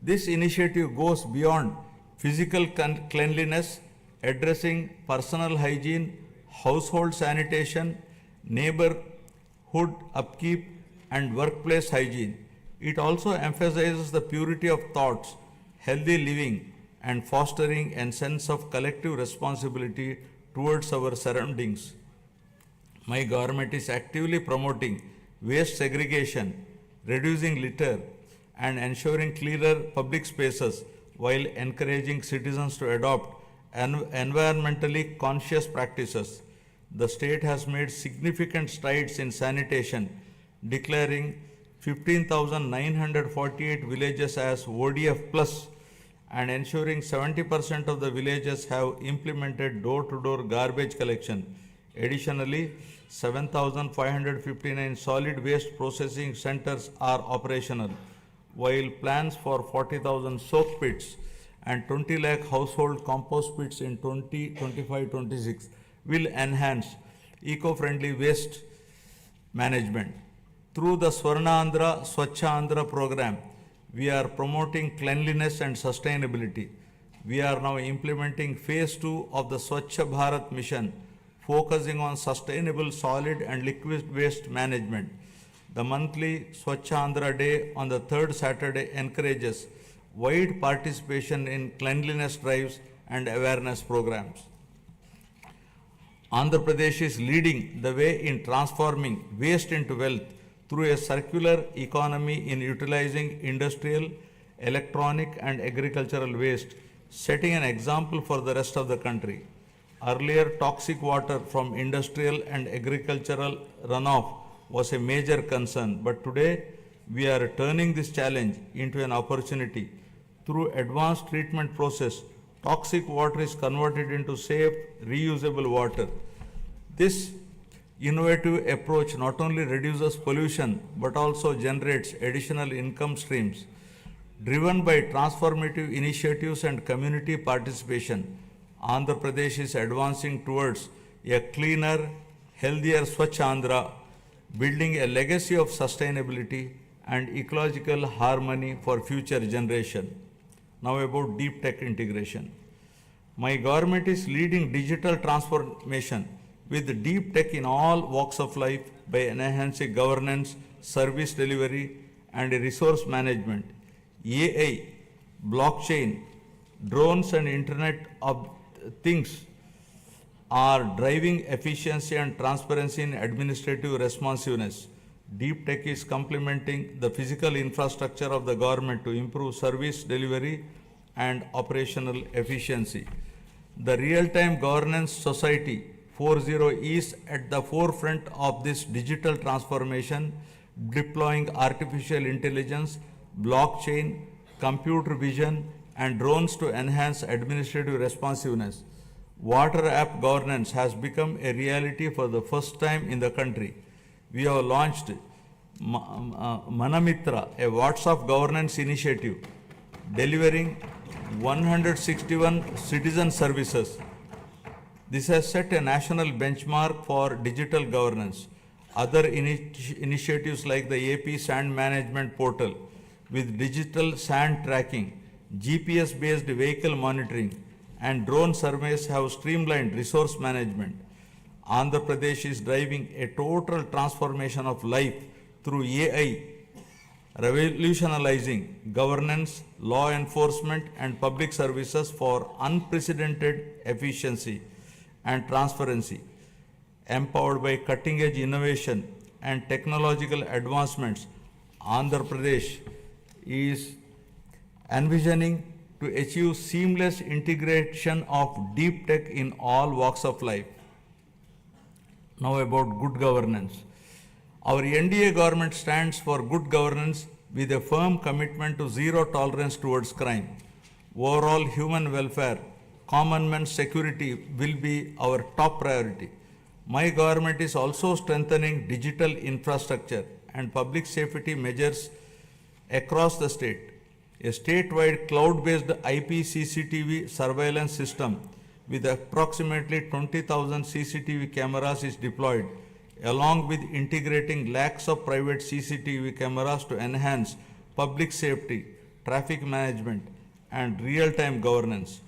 This initiative goes beyond physical cleanliness, addressing personal hygiene, household sanitation, neighborhood upkeep, and workplace hygiene. It also emphasizes the purity of thoughts, healthy living, and fostering a sense of collective responsibility towards our surroundings. My government is actively promoting waste segregation, reducing litter, and ensuring cleaner public spaces while encouraging citizens to adopt environmentally conscious practices. The state has made significant strides in sanitation, declaring 15,948 villages as ODF plus and ensuring 70% of the villages have implemented door-to-door garbage collection. Additionally, 7,559 solid waste processing centers are operational, while plans for 40,000 soak pits and 20 lakh household compost pits in 2025-26 will enhance eco-friendly waste management. Through the Swarnandhra Swachha Andhra program, we are promoting cleanliness and sustainability. We are now implementing phase 2 of the Swachha Bharat mission, focusing on sustainable solid and liquid waste management. The monthly Swachha Andhra Day on the third Saturday encourages wide participation in cleanliness drives and awareness programs. Andhra Pradesh is leading the way in transforming waste into wealth through a circular economy in utilizing industrial, electronic, and agricultural waste, setting an example for the rest of the country. Earlier, toxic water from industrial and agricultural runoff was a major concern, but today we are turning this challenge into an opportunity. Through advanced treatment process, toxic water is converted into safe, reusable water. This innovative approach not only reduces pollution but also generates additional income streams. Driven by transformative initiatives and community participation, Andhra Pradesh is advancing towards a cleaner, healthier Swachh Andhra, building a legacy of sustainability and ecological harmony for future generation. Now about deep tech integration. My government is leading digital transformation with deep tech in all walks of life by enhancing governance, service delivery, and resource management. AI, blockchain, drones, and Internet of Things are driving efficiency and transparency in administrative responsiveness. Deep tech is complementing the physical infrastructure of the government to improve service delivery and operational efficiency. The Real-Time Governance Society 4.0 is at the forefront of this digital transformation, deploying artificial intelligence, blockchain, computer vision, and drones to enhance administrative responsiveness. Water app governance has become a reality for the first time in the country. We have launched Manamitra, a WhatsApp governance initiative, delivering 161 citizen services. This has set a national benchmark for digital governance. Other initiatives like the AP Sand Management Portal with digital sand tracking, GPS-based vehicle monitoring, and drone surveys have streamlined resource management. Andhra Pradesh is driving a total transformation of life through AI, revolutionizing governance, law enforcement, and public services for unprecedented efficiency and transparency. Empowered by cutting-edge innovation and technological advancements, Andhra Pradesh is envisioning to achieve seamless integration of deep tech in all walks of life. Now about good governance. Our NDA government stands for good governance with a firm commitment to zero tolerance towards crime. Overall human welfare, common man's security will be our top priority. My government is also strengthening digital infrastructure and public safety measures across the state. A statewide cloud-based IP CCTV surveillance system with approximately 20,000 CCTV cameras is deployed, along with integrating lakhs of private CCTV cameras to enhance public safety, traffic management, and real-time governance.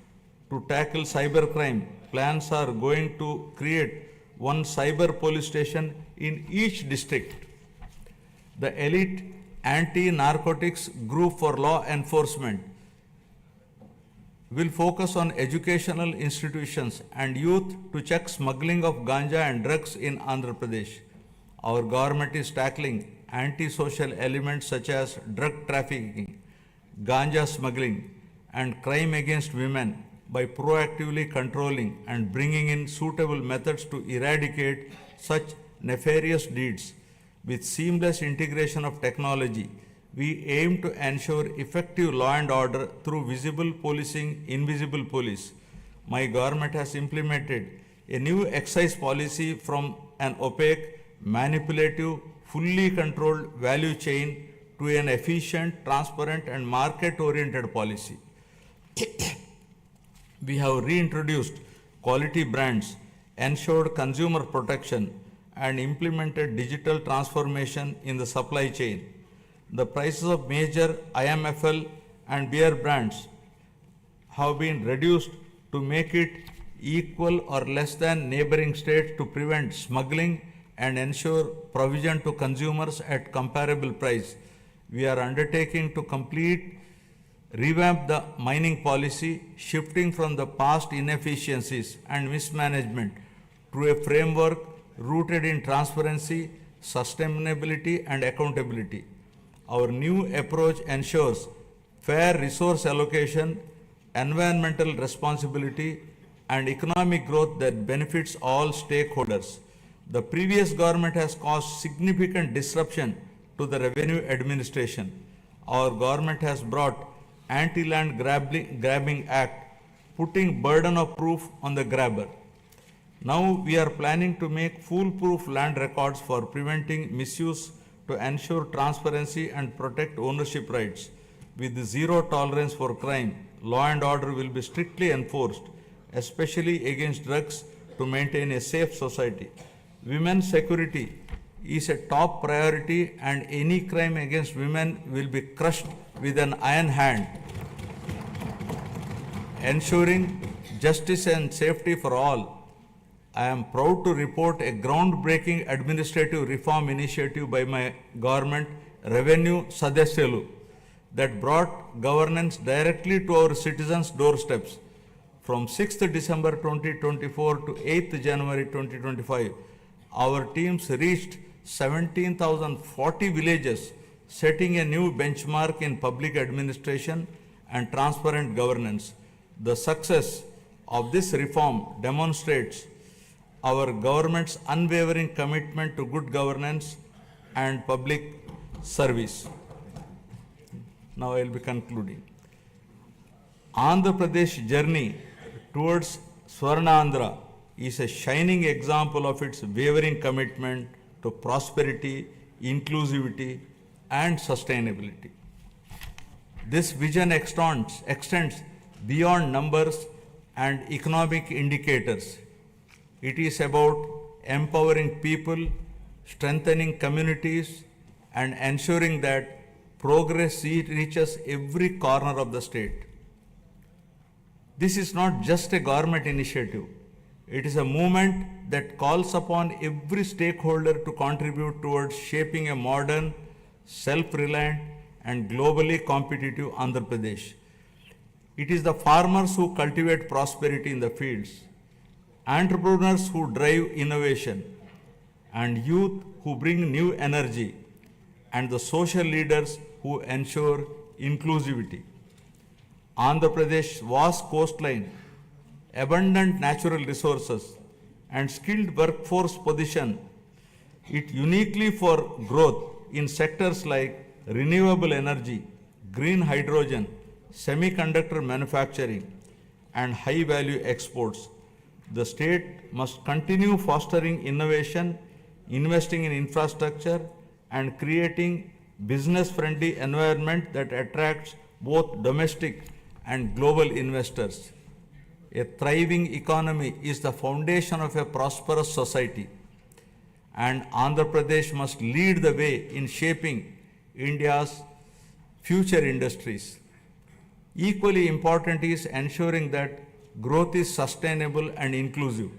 To tackle cybercrime, plans are going to create one cyber police station in each district. The elite anti-narcotics group for law enforcement will focus on educational institutions and youth to check smuggling of ganja and drugs in Andhra Pradesh. Our government is tackling anti-social elements such as drug trafficking, ganja smuggling, and crime against women by proactively controlling and bringing in suitable methods to eradicate such nefarious deeds. With seamless integration of technology, we aim to ensure effective law and order through visible policing, invisible police. My government has implemented a new excise policy from an opaque, manipulative, fully controlled value chain to an efficient, transparent, and market oriented policy. We have reintroduced quality brands, ensured consumer protection, and implemented digital transformation in the supply chain. The prices of major IMFL and beer brands have been reduced to make it equal or less than neighboring states to prevent smuggling and ensure provision to consumers at comparable price. We are undertaking to revamp the mining policy, shifting from the past inefficiencies and mismanagement to a framework rooted in transparency, sustainability, and accountability. Our new approach ensures fair resource allocation, environmental responsibility, and economic growth that benefits all stakeholders. The previous government has caused significant disruption to the revenue administration. Our government has brought Anti-Land Grabbing Act, putting burden of proof on the grabber. Now we are planning to make foolproof land records for preventing misuse to ensure transparency and protect ownership rights. With zero tolerance for crime, law and order will be strictly enforced, especially against drugs, to maintain a safe society. Women's security is a top priority, and any crime against women will be crushed with an iron hand, ensuring justice and safety for all. I am proud to report a groundbreaking administrative reform initiative by my government, Revenue Sadasyalu, that brought governance directly to our citizens' doorsteps. From 6th December 2024 to 8th January 2025, our teams reached 17,040 villages, setting a new benchmark in public administration and transparent governance. The success of this reform demonstrates our government's unwavering commitment to good governance and public service. Now I will be concluding. Andhra Pradesh journey towards Swarnandhra is a shining example of its wavering commitment to prosperity, inclusivity, and sustainability. This vision extends beyond numbers and economic indicators. It is about empowering people, strengthening communities, and ensuring that progress reaches every corner of the state. This is not just a government initiative. It is a movement that calls upon every stakeholder to contribute towards shaping a modern, self-reliant, and globally competitive Andhra Pradesh. It is the farmers who cultivate prosperity in the fields, entrepreneurs who drive innovation, and youth who bring new energy, and the social leaders who ensure inclusivity. Andhra Pradesh's vast coastline, abundant natural resources, and skilled workforce position it uniquely for growth in sectors like renewable energy, green hydrogen, semiconductor manufacturing, and high-value exports. The state must continue fostering innovation, investing in infrastructure, and creating business-friendly environment that attracts both domestic and global investors. A thriving economy is the foundation of a prosperous society, and Andhra Pradesh must lead the way in shaping India's future industries. Equally important is ensuring that growth is sustainable and inclusive.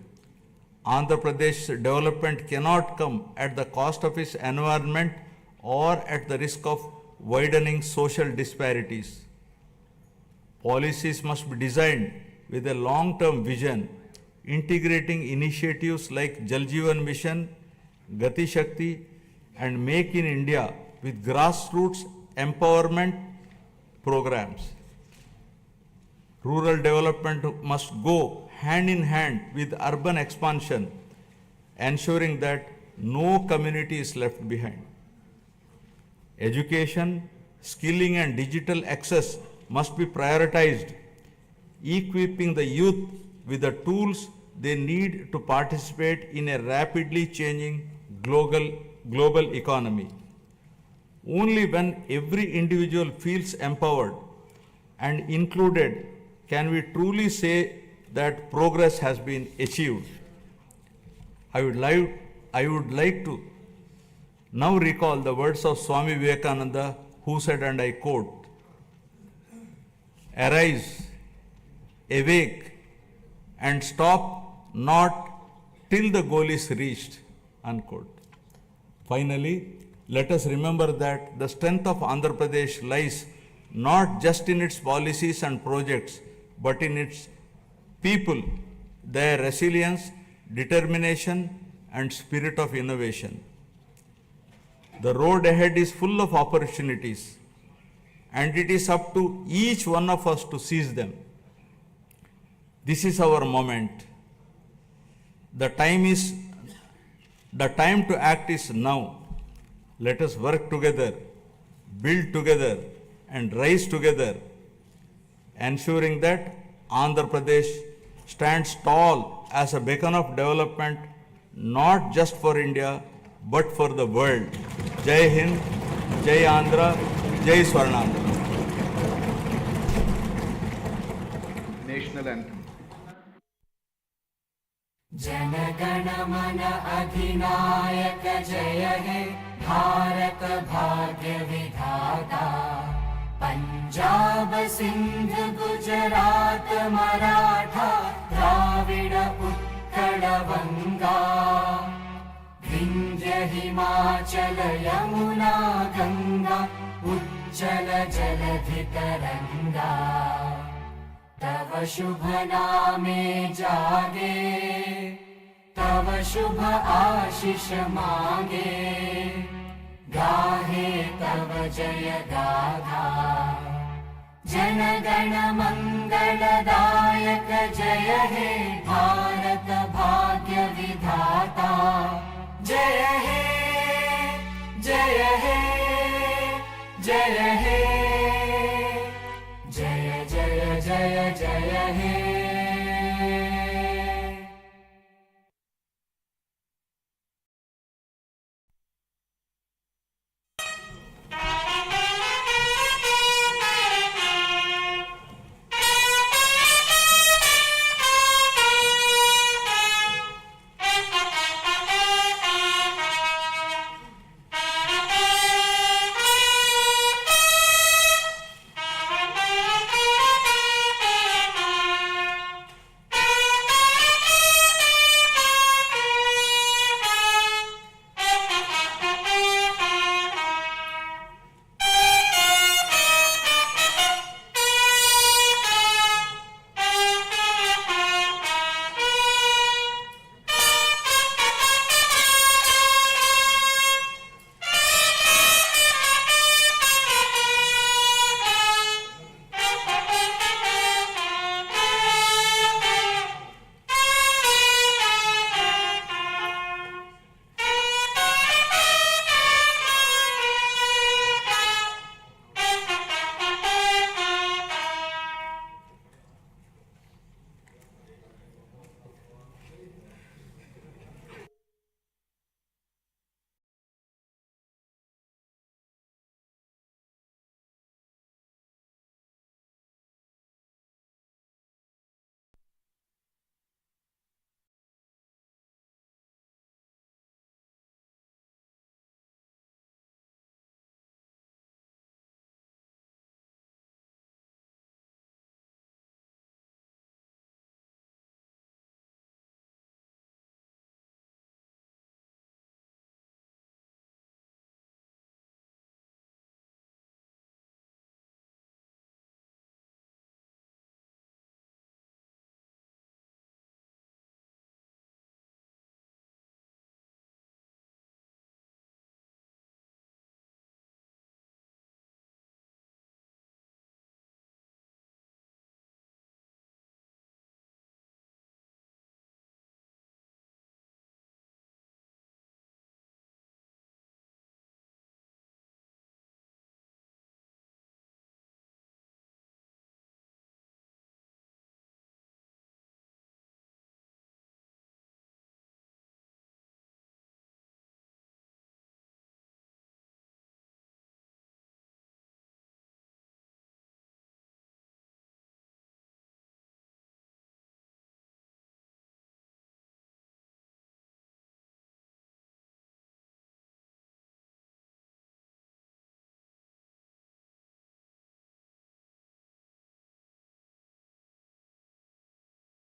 Andhra Pradesh's development cannot come at the cost of its environment or at the risk of widening social disparities. Policies must be designed with a long-term vision, integrating initiatives like Jal Jeevan Mission, Gati Shakti, and Make in India with grassroots empowerment programs. Rural development must go hand in hand with urban expansion, ensuring that no community is left behind. Education, skilling, and digital access must be prioritized, equipping the youth with the tools they need to participate in a rapidly changing global economy. Only when every individual feels empowered and included can we truly say that progress has been achieved. I would like to now recall the words of Swami Vivekananda, who said, and I quote, "Arise, awake, and stop not till the goal is reached," unquote. Finally, let us remember that the strength of Andhra Pradesh lies not just in its policies and projects, but in its people, their resilience, determination, and spirit of innovation. The road ahead is full of opportunities, and it is up to each one of us to seize them. This is our moment. The time to act is now. Let us work together, build together, and rise together, ensuring that Andhra Pradesh stands tall as a beacon of development, not just for India, but for the world. Jai Hind, Jai Andhra, Jai Swarnandhra. National anthem. Jana Gana मन अधिनायक जय हे भारत भाग्य विधाता। पंजाब सिंध गुजरात मराठा द्राविड उत्कल बंगा। विंध्य हिमाचल यमुना गंगा उज्जल जलधि तरंगा। तव शुभ नामे जागे, तव शुभ आशीष मांगे। गाहे तव जय गाथा, जन गण मंगलदायक जय हे भारत भाग्य विधाता। जय हे जय हे जय हे जय जय जय जय हे।